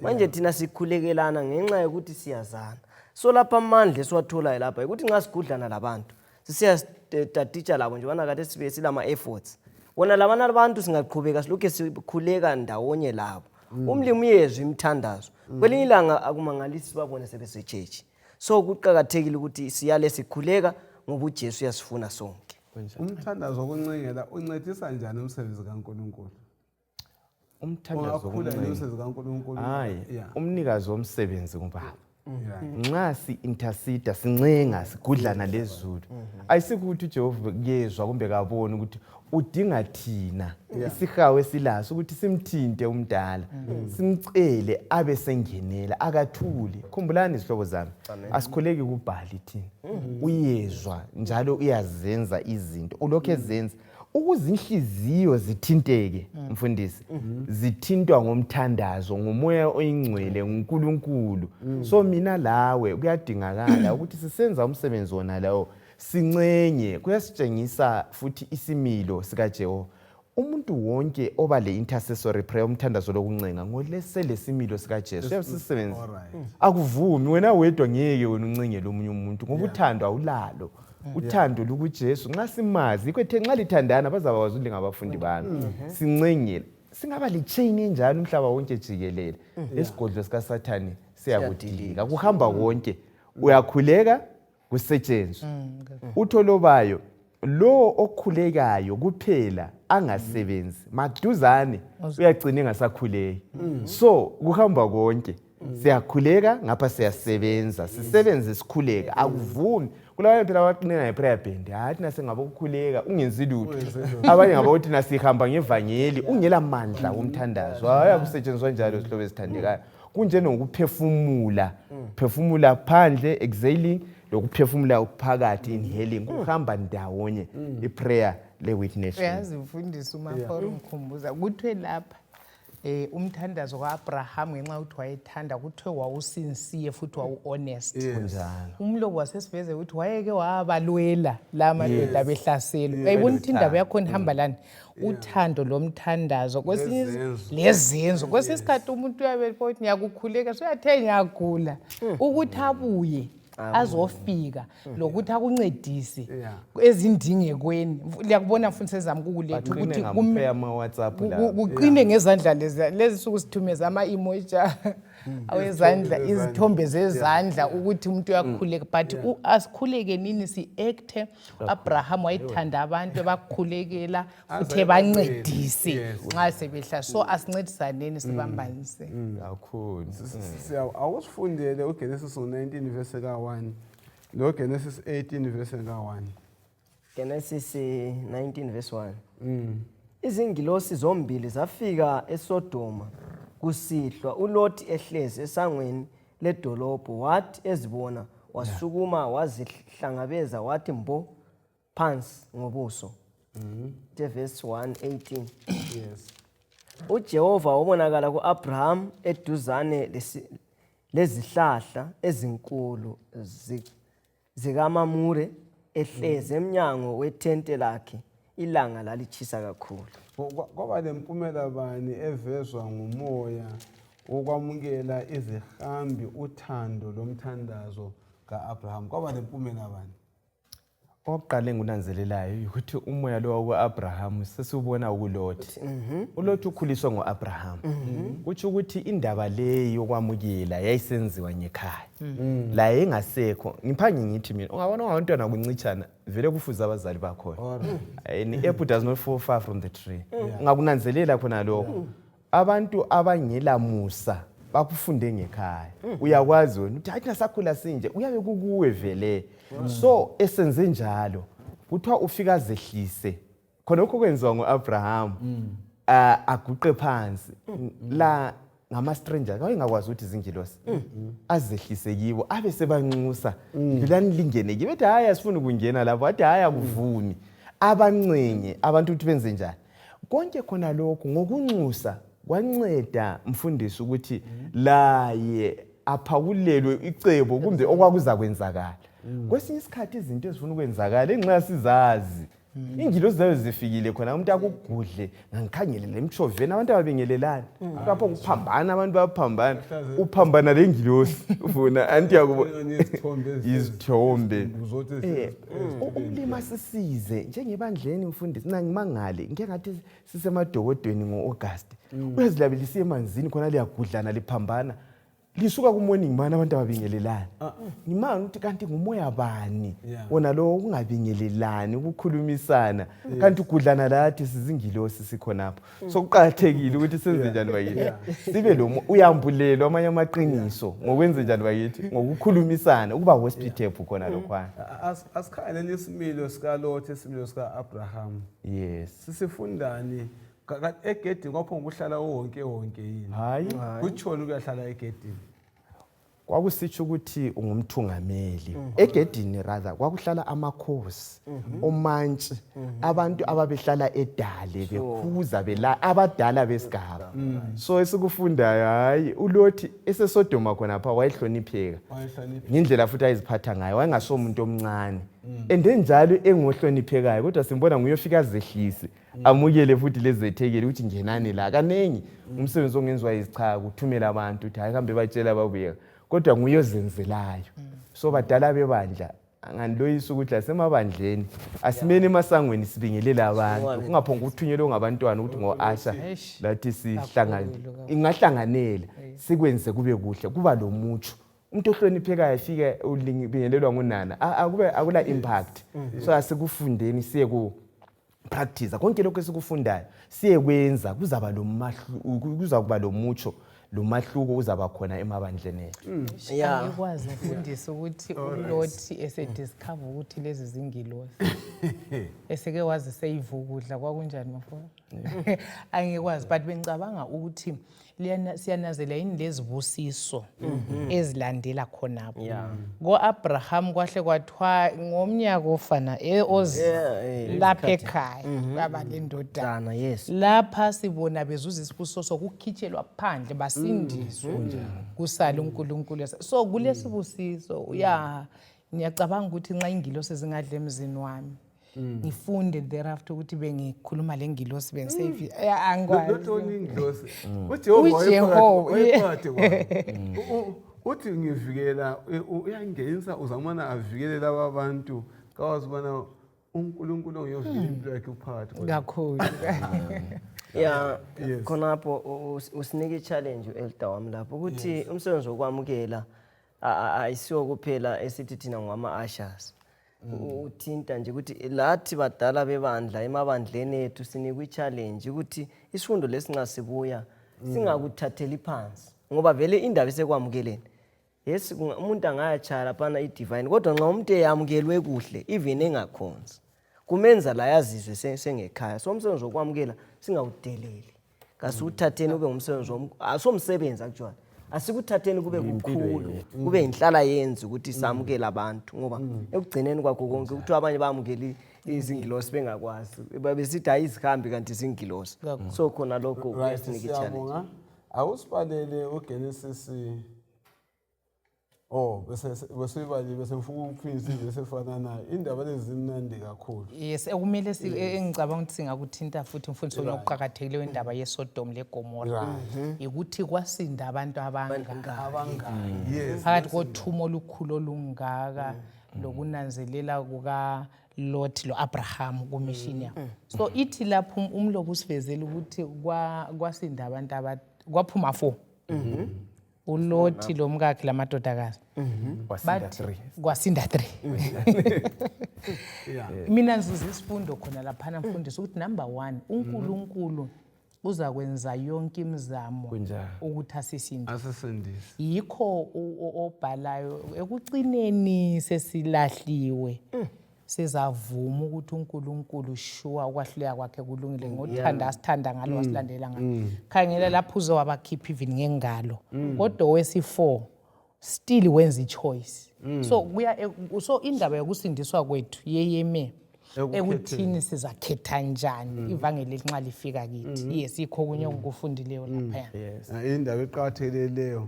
manje thina sikhulekelana ngenxa yokuthi siyazana so lapha amandla esiwathola lapha ukuthi nxa sigudlana labantu sisiyataticha labo nje bana kade sibe silama efforts wona labana abantu singaqhubeka silokho sikhuleka ndawonye labo umlimi uyezwe imthandazo kwelinye ilanga akumangalisi babone sebesechechi so kuqhakathekile ukuthi siyale sikhuleka ngoba uJesu uyasifuna sonke umthandazo wokuncengela uncedisa njani umsebenzi kaNkulunkulu umthandazo kaNkulunkulu hayi umnikazi womsebenzi ngubaba nxa si-intercede sincenga sigudlana lezulu ayisikuthi uJehova kuyezwa kumbe kabona ukuthi udinga thina isihawu esilaso ukuthi simthinte umdala simcele abe sengenela akathuli khumbulani izihlobo zami asikhuleki kubhali thina uyezwa njalo uyazenza izinto ulokho ezenza ukuze inhliziyo zithinteke mfundisi zithintwa ngomthandazo ngomoya oyingcwele nguNkulunkulu so mina lawe kuyadingakala ukuthi sisenza umsebenzi wona lawo sincenye kuyasitshengisa futhi isimilo sikaJehova umuntu wonke oba le intercessory prayer umthandazo lokuncenga ngolesele similo sikaJesu uyasisebenza akuvumi wena wedwa ngeke wena uncengele omunye umuntu ngoba uthando awulalo uthando lukuJesu nxa simazi kwethe nxa lithandana bazabakwazi ukuthi ngabafundi bami sincengele singaba lichain enjalo umhlaba wonke jikelele esigodlo sikaSathani siyakudilika kuhamba konke uyakhuleka kusetshenzwe utholobayo lo okhulekayo kuphela angasebenzi maduzane uyagcina engasakhuleki so kuhamba konke siyakhuleka ngapha siyasebenza sisebenze sikhuleka akuvumi kulawa phela waqinena ngeprayer band hathi nasengabe ukukhuleka ungenzi lutho abanye ngaba uthi nasihamba ngevangeli ungela mandla womthandazo ayakusetshenziswa njalo sihlobo esithandekayo kunjena ngokuphefumula phefumula phandle exhaling lokuphefumula ukuphakathi inhaling kuhamba ndawonye iprayer le-witness uyazifundisa umaforo umkhumbuza kuthiwe lapha umthandazo kaAbraham ngenxa ukuthi wayethanda kuthiwe wawusincere futhi wawu-honest umlobo wasesiveze ukuthi wayeke wabalwela la madoda behlaselwe uyayibona ukuthi indaba yakhona ihamba lani uthando lomthandazo kwesinye lezenzo kwesinye isikhathi umuntu uyabeliphothi ngiyakukhuleka suyathe ngiyagula ukuthi abuye azofika lokuthi akuncedise ezindingekweni liyakubona mfundisi zami kukulethu ukuthi kuqine ngezandla lezi suku sithumeza ama-emoji awezandla izithombe zezandla ukuthi umuntu uyakhuleka but asikhuleke nini si-acte uAbraham wayethanda abantu abakhulekela futhi bancedise nxa sebehla so asincedisaneni sibambanise kakhulu awusifundele uGenesis 19 verse ka1 lo Genesis 18 verse ka1 Genesis 19 verse 1 izingilosi zombili zafika eSodoma kusihlwa uLoti ehlezi esangweni ledolobho wathi ezibona wasukuma wazihlangabeza wathi mbo phansi ngobuso verse 1:18 yes uJehova wabonakala kuAbraham eduzane lezihlahla ezinkulu zikaMamure ehlezi emnyango wethente lakhe ilanga lalichisa kakhulu. Kwaba lempumela bani evezwa ngumoya okwamukela izihambi uthando lomthandazo ka-Abraham? Kwaba lempumela bani? Oqale ngunanzelelayo ukuthi umoya lo wa-Abraham sesubona uLothi. uLothi ukhuliswa ngo-Abraham. Kutsho ukuthi indaba leyo yokwamukela yayisenziwa ngekhaya. La engasekho ngiphange ngithi mina ungabona abantwana kuncitshana vele kufuze abazali bakhona. An apple does not fall far from the tree. Ungakunanzelela khona lokho. Abantu abangela musa bakufunde ngekhaya. Uyakwazi wena uthi hayi nasakhula sinje uyabe kukuwe vele. So esenze njalo kuthiwa ufika zehlise khona lokho kwenziwa ngo-Abraham aguqe phansi la ngama-stranger kawengakwazi ukuthi izingilosi azehlise kibo abe sebanxusa vilani lingene kibo bethi hayi asifuni ukungena lapho athi hayi akuvumi abancenye abantu ukuthi benze njani konke khona lokho ngokunxusa kwanceda mfundisi ukuthi laye aphawulelwe icebo kumbe okwakuza kwenzakala. Kwesinye isikhathi izinto ezifuna ukwenzakala enxa sizazi ingilosi zayo zifikile khona umuntu akugudle ngangikhangelele emshoveni abantu ababingelelana lapho kuphambana abantu baphambana uphambana lengilosi ufuna anti yakubo izithombe ukulima sisize njengebandleni mfundisi mina ngimangale ngeke ngathi sisemadokodweni ngo-August uyazilabilisa emanzini khona liyagudlana liphambana lisuka ku morning man abantu ababingelelana ngimanga ukuthi kanti ngumoya bani wona lo ukungabingelelani ukukhulumisana kanti ugudlana lathi sizingilosi sikhonapho so kuqhakathekile ukuthi senze njani bakithi sibe lo uyambulelwa amanye amaqiniso ngokwenze njani bakithi ngokukhulumisana ukuba hospital khona lokhwana asikhangele isimilo sika Lot esimilo sika Abraham. Yes Sisifundani egedini kwaphonga ukuhlala wonke yini? Hayi Kutshona ukuyahlala egedini. Kwakusitsho ukuthi ungumthungameli egedini rather kwakuhlala amakhosi omantshi abantu ababehlala edale bekhuza bela abadala besigaba so esikufundayo hayi uLothi esesodoma khona pha wayehlonipheka ngindlela futhi ayiziphatha ngayo wayengasomuntu omncane endenjalo engohloniphekayo kodwa simbona nguyofika zehlise amukele futhi lezethekeli ukuthi ngenani la kanengi umsebenzi ongenziwa izichaka ukuthumela abantu ukuthi hayi kambe batshela babuye kodwa nguyozenzelayo so badala bebandla ngandiloyisa ukuthi asemabandleni asimene emasangweni sibingelela abantu kungaphonga ukuthunyelwa ngabantwana ukuthi ngo-Asha lathi sihlangane ingahlanganela sikwenze kube kuhle kuba lo mutsho umuntu ohloniphekayo afike ubingelelwa ngunana akula impact so asikufundeni siye ku practice konke lokho esikufundayo siye kwenza kuzakuba lo mutsho lo mahluko uzaba khona emabandleni ethu. Ngikwazi mfundisi ukuthi uLothi esediscover ukuthi lezi zingilosi eseke wazi seyivukudla kwakunjani mafowethu angikwazi but bengicabanga ukuthi siyanazela yini lezibusiso ezilandela khonapho ngo-Abraham kwahle kwathwa ngomnyaka ofana lapha ekhaya baba lendodana lapha sibona bezuza isibusiso sokukhitshelwa phandle basindiswe kusala uNkulunkulu so kulesibusiso ngiyacabanga ukuthi nxa ingilosi zingadle emzini wami ngifunde thereafter ukuthi bengikhuluma lengilosi bengisave angikwazi ingilosi uJehova wayephathe uthi ngivikela uyangenisa uzamana avikele laba abantu kawazi ubana uNkulunkulu uyovikela impilo yakhe uphakathi kakhulu khonapho usinike challenge uElder wami lapho ukuthi umsebenzi wokwamukela ayisiwo kuphela esithi thina ngama-ushers uthinta nje ukuthi lathi badala bebandla emabandleni ethu sinikwe i-challenge ukuthi isifundo lesinxa sibuya singakuthatheli phansi ngoba vele indaba esekwamukeleni yes umuntu angayatshara phana i-divine kodwa nxa umuntu eyamukelwe kuhle even engakhonzi kumenza la yazizwe sengekhaya so umsebenzi wokwamukela singawudeleli kasuthatheni ube ngumsebenzi asomsebenzi actually asikuthatheni kube kukhulu kube inhlala yenzi ukuthi samukela abantu ngoba ekugcineni kwakho konke ukuthi abanye bamukeli izingilosi bengakwazi babesithi ayizihambi kanti izingilosi so khona lokho kuyasinike challenge awusibalele uGenesis Oh, bese ibali bese mfuku ukuphindisa bese fana nayo. Indaba lezi zimnandi kakhulu. Yes, ekumele engicabanga ukuthi singakuthinta futhi mfundisi oqhakathekile wendaba yeSodom leGomora. Ukuthi kwasinda abantu abangaka. Yes. Phakathi kothumo olukhulu olungaka lokunanzelela kuka Lot lo Abraham kumishini yabo. So ithi lapho umlobo usivezela ukuthi kwasinda abantu kwaphuma 4. uLothi lo mkakhe lamadodakazi kwasinda 3 mina ngizuza isifundo khona laphana mfundisi ukuthi number 1 uNkulunkulu uza kwenza yonke imizamo ukuthi asisindise yikho obhalayo ekugcineni sesilahliwe sizavuma ukuthi uNkulunkulu shuwa ukwahluleka kwakhe kulungile ngothanda asithanda ngalo wasilandela ngalo khangela lapho uzowabakhipha even ngengalo kodwa wesi4 still wenza ichoice so indaba yokusindiswa kwethu yeyeme ekuthini sizakhetha njani ivangeli nxa lifika kithi yes ikho kunye ukufundileyo lapha indaba eqhakatheleyo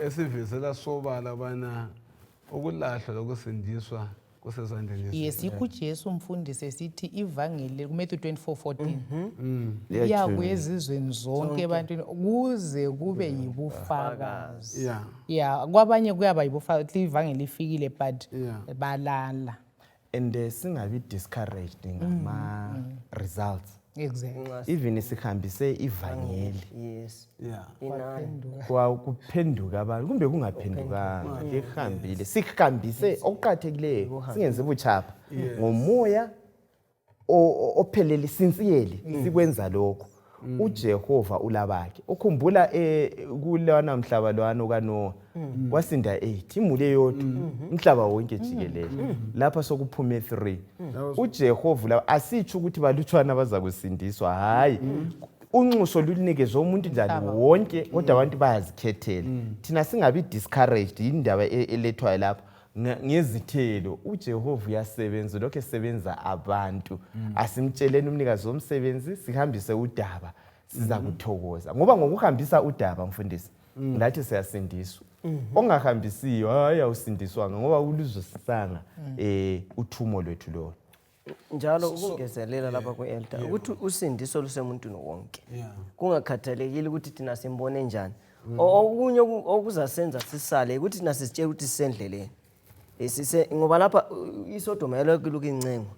esivezela sobala bana ukulahlwa lokusindiswa kusezandleni yes ikuJesu umfundisi esithi ivangeli kuMatthew 24:14 ya kwezizweni zonke ebantwini kuze kube yibufakazi kwabanye kuyaba yibufakazi ivangeli ifikile but balala and singabi discouraged ngama results exactly even sikhambise ivangeli kuphenduka abantu kumbe kungaphendukanga ehambile sikhambise okuqhathekileyo singenze buchapha ngomoya ophelele sinciyeli sikwenza lokho uJehova ulabakhe ukhumbula kulana mhlaba lwana kaNoah kwasinda 8 imuli eyodwa umhlaba wonke jikelele lapha sokuphume 3 uJehova la asitsho ukuthi balutshwana bazakusindiswa hayi unxuso lulinikezwe umuntu njalo wonke kodwa abantu bayazikhethela thina singabi discouraged indaba elethwayo lapha ngezithelo uJehova uyasebenza lokho esebenza abantu asimtsheleni umnikazi womsebenzi sihambise udaba siza kuthokoza ngoba ngokuhambisa udaba mfundisi lathi siyasindiswa ongahambisiyo hayi awusindiswanga ngoba uluzosisanga uthumo lwethu lo njalo ukungezelela lapha kweelder ukuthi usindiso lusemuntwini wonke kungakhathalekile ukuthi thina simbone njani okunye okuzasenza sisale ukuthi thina sisitshela ukuthi sisendleleni ngoba lapha iSodoma yalokhu incengwa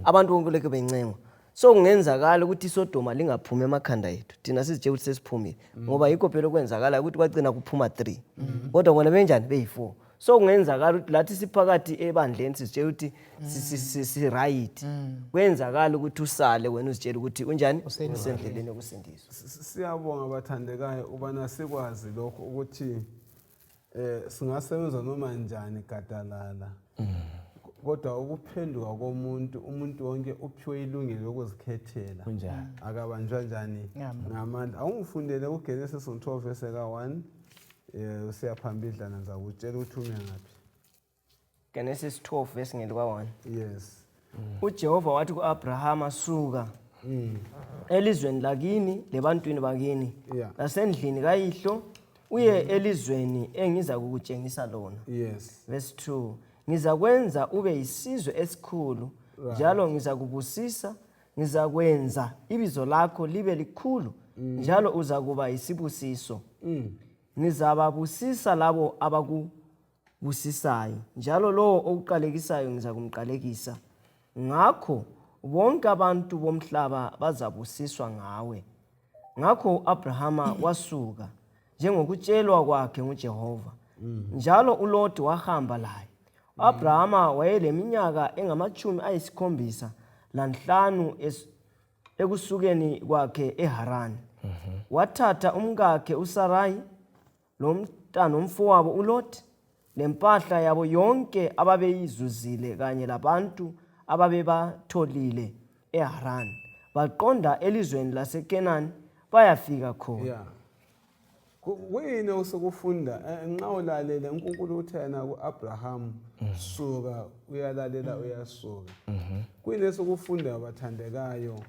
abantu bonke lokho bencengwa so kungenzakala ukuthi iSodoma lingaphumi emakhanda ethu thina sizitshela ukuthi sesiphumile ngoba yikho phela okwenzakala ukuthi kwagcina kuphuma 3 kodwa bona benjani be4 so kungenzakala ukuthi lathi siphakathi ebandleni sizitshela ukuthi si right kwenzakala ukuthi usale wena uzitshela ukuthi unjani usendleleni yokusindiswa siyabonga abathandekayo ubana sikwazi lokho ukuthi singasebenza noma njani gadalala kodwa ukuphenduka komuntu umuntu wonke uphiwe ilungelo lokuzikhethela akabanjwa njani ngamandla awungifundele kuGenesis 12 verse 1 usiyaphambidlana ngizakutshela ukuthi ume ngapi Genesis 12 verse ngeli-1 yes uJehova wathi kuAbraham asuka elizweni lakini lebantwini bakini nasendlini kayihlo uye elizweni engiza kukutshengisa lona yes verse 2 ngizakwenza ube isizwe esikhulu njalo ngizakubusisa ngizakwenza ibizo lakho libe likhulu njalo uzakuba isibusiso ngizababusisa labo abakubusisayo njalo lo okuqalekisayo ngizakumqalekisa ngakho bonke abantu bomhlaba bazabusiswa ngawe ngakho uAbrahama wasuka njengokutshelwa kwakhe nguJehova njalo uLot wahamba laye uAbrahama wayeleminyaka engama75 ekusukeni kwakhe eHarani wathatha umkakhe uSarai lomntana umfowabo uLot lempahla yabo yonke ababeyizuzile kanye labantu ababebatholile eHarani baqonda elizweni laseKenani bayafika khona kuyini osokufunda nxa ulalele uNkulunkulu uthena kuAbraham suka uyalalela uyasuka kuyini esokufunda abathandekayo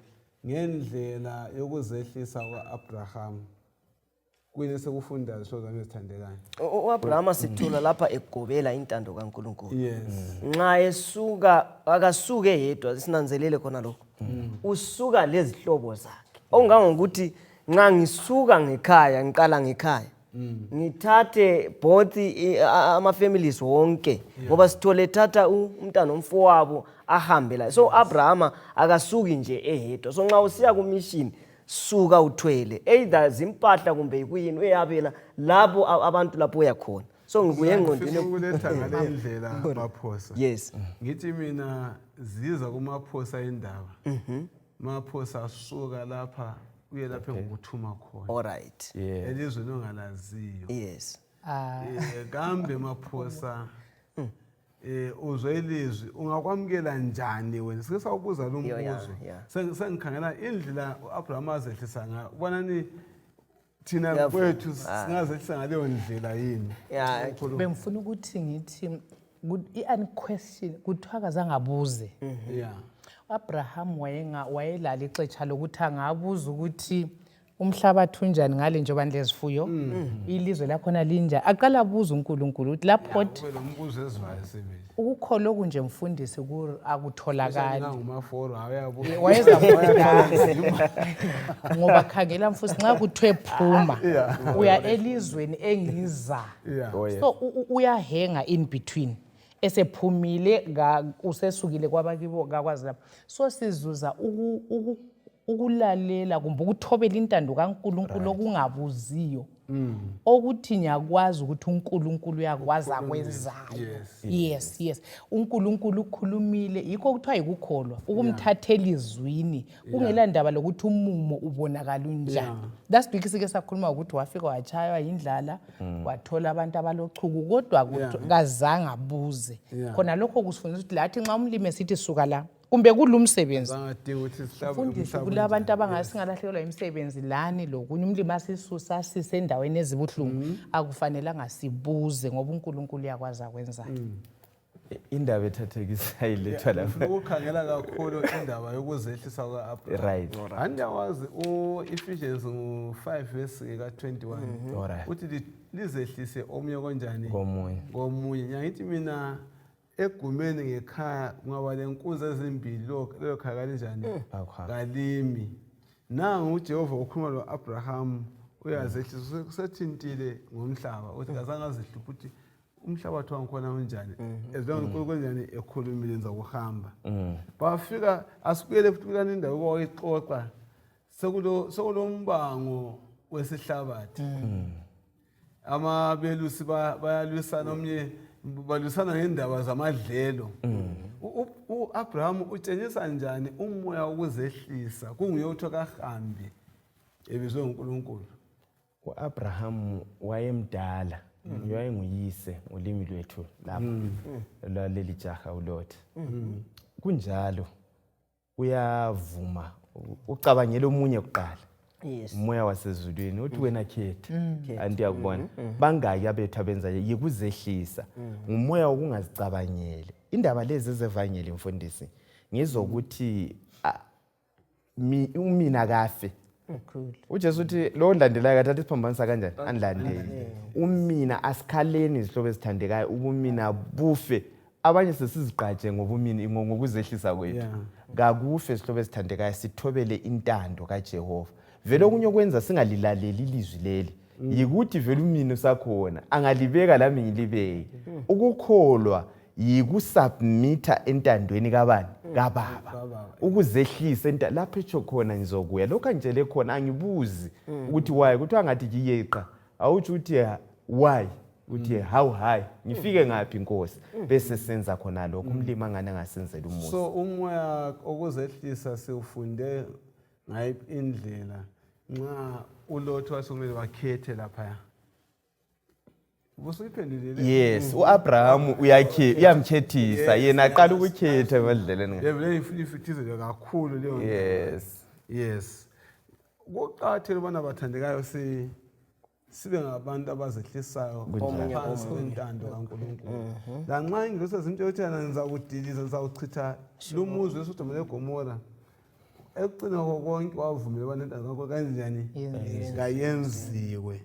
ngendlela yokuzehlisa kwaAbraham kuyini sekufundayo so zami ezithandekayo. U-Abrahama sithola lapha egobela intando kaNkulunkulu. Yes. Nxa esuka akasuke yedwa sinanzelele khona lokho. Usuka lezihlobo zakhe. Okungangokuthi nxa ngisuka ngekhaya ngiqala ngekhaya. Ngithathe both ama families wonke ngoba sithole thatha umntana omfowabo ahambe la. So Abrahama akasuki nje ehedwa. So nxa usiya ku mission suka uthwele either zimpahla kumbe kuyini uyabela labo abantu lapho uyakhona. So ngibuye engqondweni ukuletha ngale ndlela maphosa. Yes. Ngithi mina ziza kumaphosa indaba. Maphosa asuka lapha uye lapha ngokuthuma khona. All right. Elizweni ongalaziyo. Yes. Kambe maphosa uzwe ilizwi ungakwamukela njani wena? Sike sawubuza lo mbuzo. Sengikhangela indlela uAbraham azehlisa ngayo. Ubonani thina kwethu singazehlisa ngaleyo ndlela yini? Bengifuna ukuthi ngithi i-unquestion kuthiwa kazangabuze. Abraham wayelala ixesha lokuthi angabuza ukuthi umhlabathi unjani ngale njengoba lezifuyo ilizwe lakhona linjani. Aqala abuza uNkulunkulu ukuthi lapho lo mbuzo ezwayo sebenzi. Ukukholwa okunje mfundisi akutholakali. Ngumaforo ayabuza. Ngoba khangela mfundisi nxa kuthiwe phuma uya elizweni engiza. So uyahenga in between. Esephumile usesukile kwabakibo ngakwazi lapha. So sizuza ukulalela kumbe ukuthobela intando kaNkulunkulu okungabuziyo. Okuthi nyakwazi ukuthi uNkulunkulu uyakwazi akwenzayo. Yes. uNkulunkulu ukhulumile yikho kuthiwa yikukholwa ukumthathela izwini kungela ndaba lokuthi umumo ubonakala unjani. That's because sike sakhuluma ukuthi wafika wachaywa indlala wathola abantu abalochuku kodwa kazange abuze. Khona lokho kusifundisa ukuthi lathi nxa umlimi esithi suka la kumbe kulumsebenzi mfundisi kulabantu abangasingalahlekelwa imisebenzi lani lokunye umlimi asisusa sisendaweni ezibuhlungu akufanelanga sibuze ngoba uNkulunkulu uyakwazi akwenzayo. Indaba ethathekisa ilethwa lapha. Ukukhangela kakhulu indaba yokuzehlisa kwa-Abraham. Right. Andiyawazi Ephesians 5 verse ka-21 uthi lizehlise omunye konjani ngomunye. Ngiyathi mina egumeni ngekhaya kungaba lenkunzi ezimbili leyo khaya kanjani kalimi. Nangu uJehova ukhuluma lo-Abraham uyazehlisa usethintile ngomhlaba uthi kazange azihluphe ukuthi umhlabathi wangikhona unjani ezilonga uNkulunkulu njani ekhulumile enza ukuhamba. Bafika asibuyele futhi kulana indawo okwayixoxa sekulombango wesihlabathi. Ababelusi bayalwisana omnye balwisana ngendaba zamadlelo. uAbraham utshengisa njani umoya wokuzehlisa kunguye uthi kahambi ebizwe uNkulunkulu. uAbraham wayemdala wayenguyise ngolimi lwethu lapha leli jaha uLot. Kunjalo uyavuma ucabangela omunye kuqala. Umoya wasezulwini uthi wena khetha andiyakubona bangaki abethu abenza yikuzehlisa ngumoya wokungazicabangeli. Indaba lezi zevangeli mfundisi ngizokuthi umina kafe. uJesu uthi lo ndandelayo kathatha isiphambanisa kanjani andilandele. Umina asikhaleni izihlobo ezithandekayo ubumina bufe. Abanye sesizigqaje ngobumini ngokuzehlisa kwethu. Kakufe izihlobo ezithandekayo sithobele intando kaJehova. Vele okunye okwenza singalilaleli ilizwi leli yikuthi vele umini usakhona angalibeka lami ngilibeke. Ukukholwa yikusubmita entandweni kabani kaBaba. Ukuzehlisa lapho etsho khona ngizokuya lokho njele khona angibuzi ukuthi why kuthi angathi ngiyeqa awuthi uthi why uthi how high ngifike ngapi inkosi bese senza khona lokho umlimi angane ngasenzela umuntu. So umoya okuzehlisa siufunde ngayi indlela nxa uLot wasumele wakhethe lapha. Yes, uAbraham uyamkhethisa yena aqala ukukhetha emadleleni. Yebo ifithize kakhulu leyo. Yes. Kuqakathekile bona bathandekayo sibe ngabantu abazehlisayo phansi kwentando kaNkulunkulu. La nxa ingizwe izinto ethana ngizakudiliza ngizawuchitha lumuzwe eSodoma leGomora. Ekugcina konke wavumela bona intando kaNkulunkulu kanjani ngayenziwe.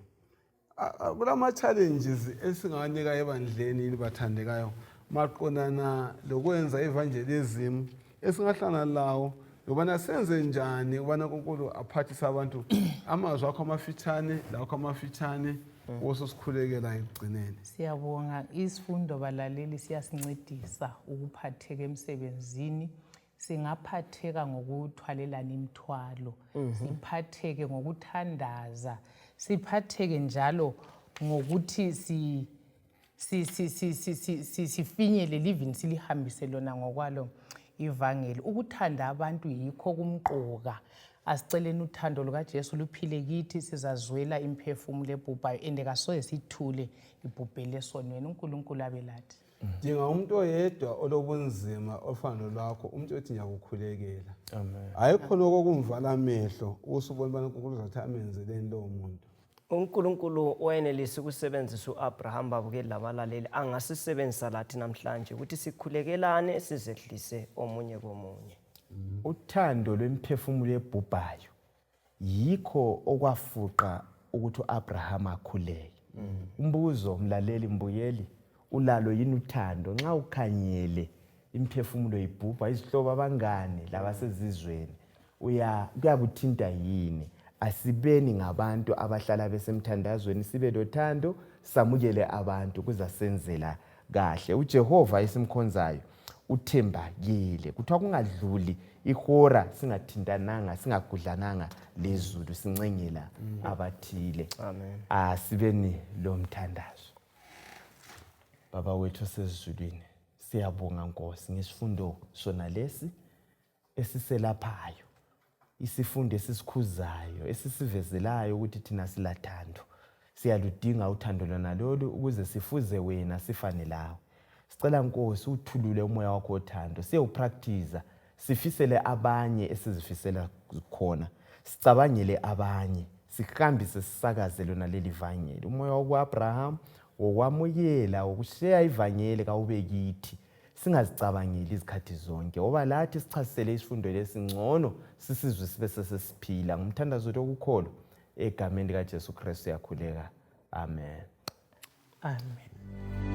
kulama challenges esingawanika ebandleni bathandekayo maqondana lokwenza evangelism esingahlangana lawo yobana senze njani ubana uNkulunkulu aphathise abantu amazwi akho amafitshane lakho amafitshane ososikhulekela ekugcineni. Siyabonga isifundo balaleli siyasincedisa ukuphatheka emsebenzini. Singaphatheka ngokuthwalelana imithwalo, siphatheke ngokuthandaza, siphatheke njalo ngokuthi sifinyelele even silihambise lona ngokwalo ivangeli. Ukuthanda abantu yikho kumqoka. Asiceleni uthando lukaJesu luphile kithi, sizazwela imphefumulo ebhubhayo kasoze sithule ibhubhele esonweni. uNkulunkulu abelathi. Dinga umuntu oyedwa olobunzima ofana lwakho, umuntu othi ngiyakukhulekela. Amen. Ayikho lokho kumvala amehlo usubona ubana uNkulunkulu uzathi amenzeleni lowo muntu. uNkulunkulu oyenelisa ukusebenzisa uAbraham babukeli labalaleli angasisebenzisa lathi namhlanje ukuthi sikhulekelane sizehlise omunye komunye. Uthando lwemphefumulo ebhubhayo yikho okwafuqa ukuthi uAbraham akhuleke. Umbuzo mlaleli mbuyeli, ulalo yini uthando nxa ukhanyele imphefumulo ibhubha, izihlobo abangane labasezizweni kuyabuthinta yini? Asibeni ngabantu abahlala besemthandazweni, sibe lothando, samukele abantu kuzasenzela kahle. uJehova esimkhonzayo uthembakile, kuthiwa kungadluli ihora singathintananga singagudlananga lezulu sincengela abathile. Amen. Asibeni lo mthandazo. Baba wethu osezulwini, siyabonga Nkosi ngesifundo sona lesi esiselaphayo, isifundo esisikhuzayo, esisivezelayo ukuthi thina silathando. Siyaludinga uthando lona lolu ukuze sifuze wena sifane lawe. Sicela Nkosi uthulule umoya wakho othando, siyawupractice, sifisele abanye esizifisela khona, sicabangele abanye, sikhambise sisakaze lona leli vangeli. Umoya wakuAbraham wokwamukela wokusheya ivangeli kawube kithi, singazicabangeli izikhathi zonke ngoba lathi sichasisele isifundo lesingcono sisizwe sibe sesiphila. Ngumthandazo lokukholwa egameni likaJesu Kristu yakhuleka. Amen. Amen.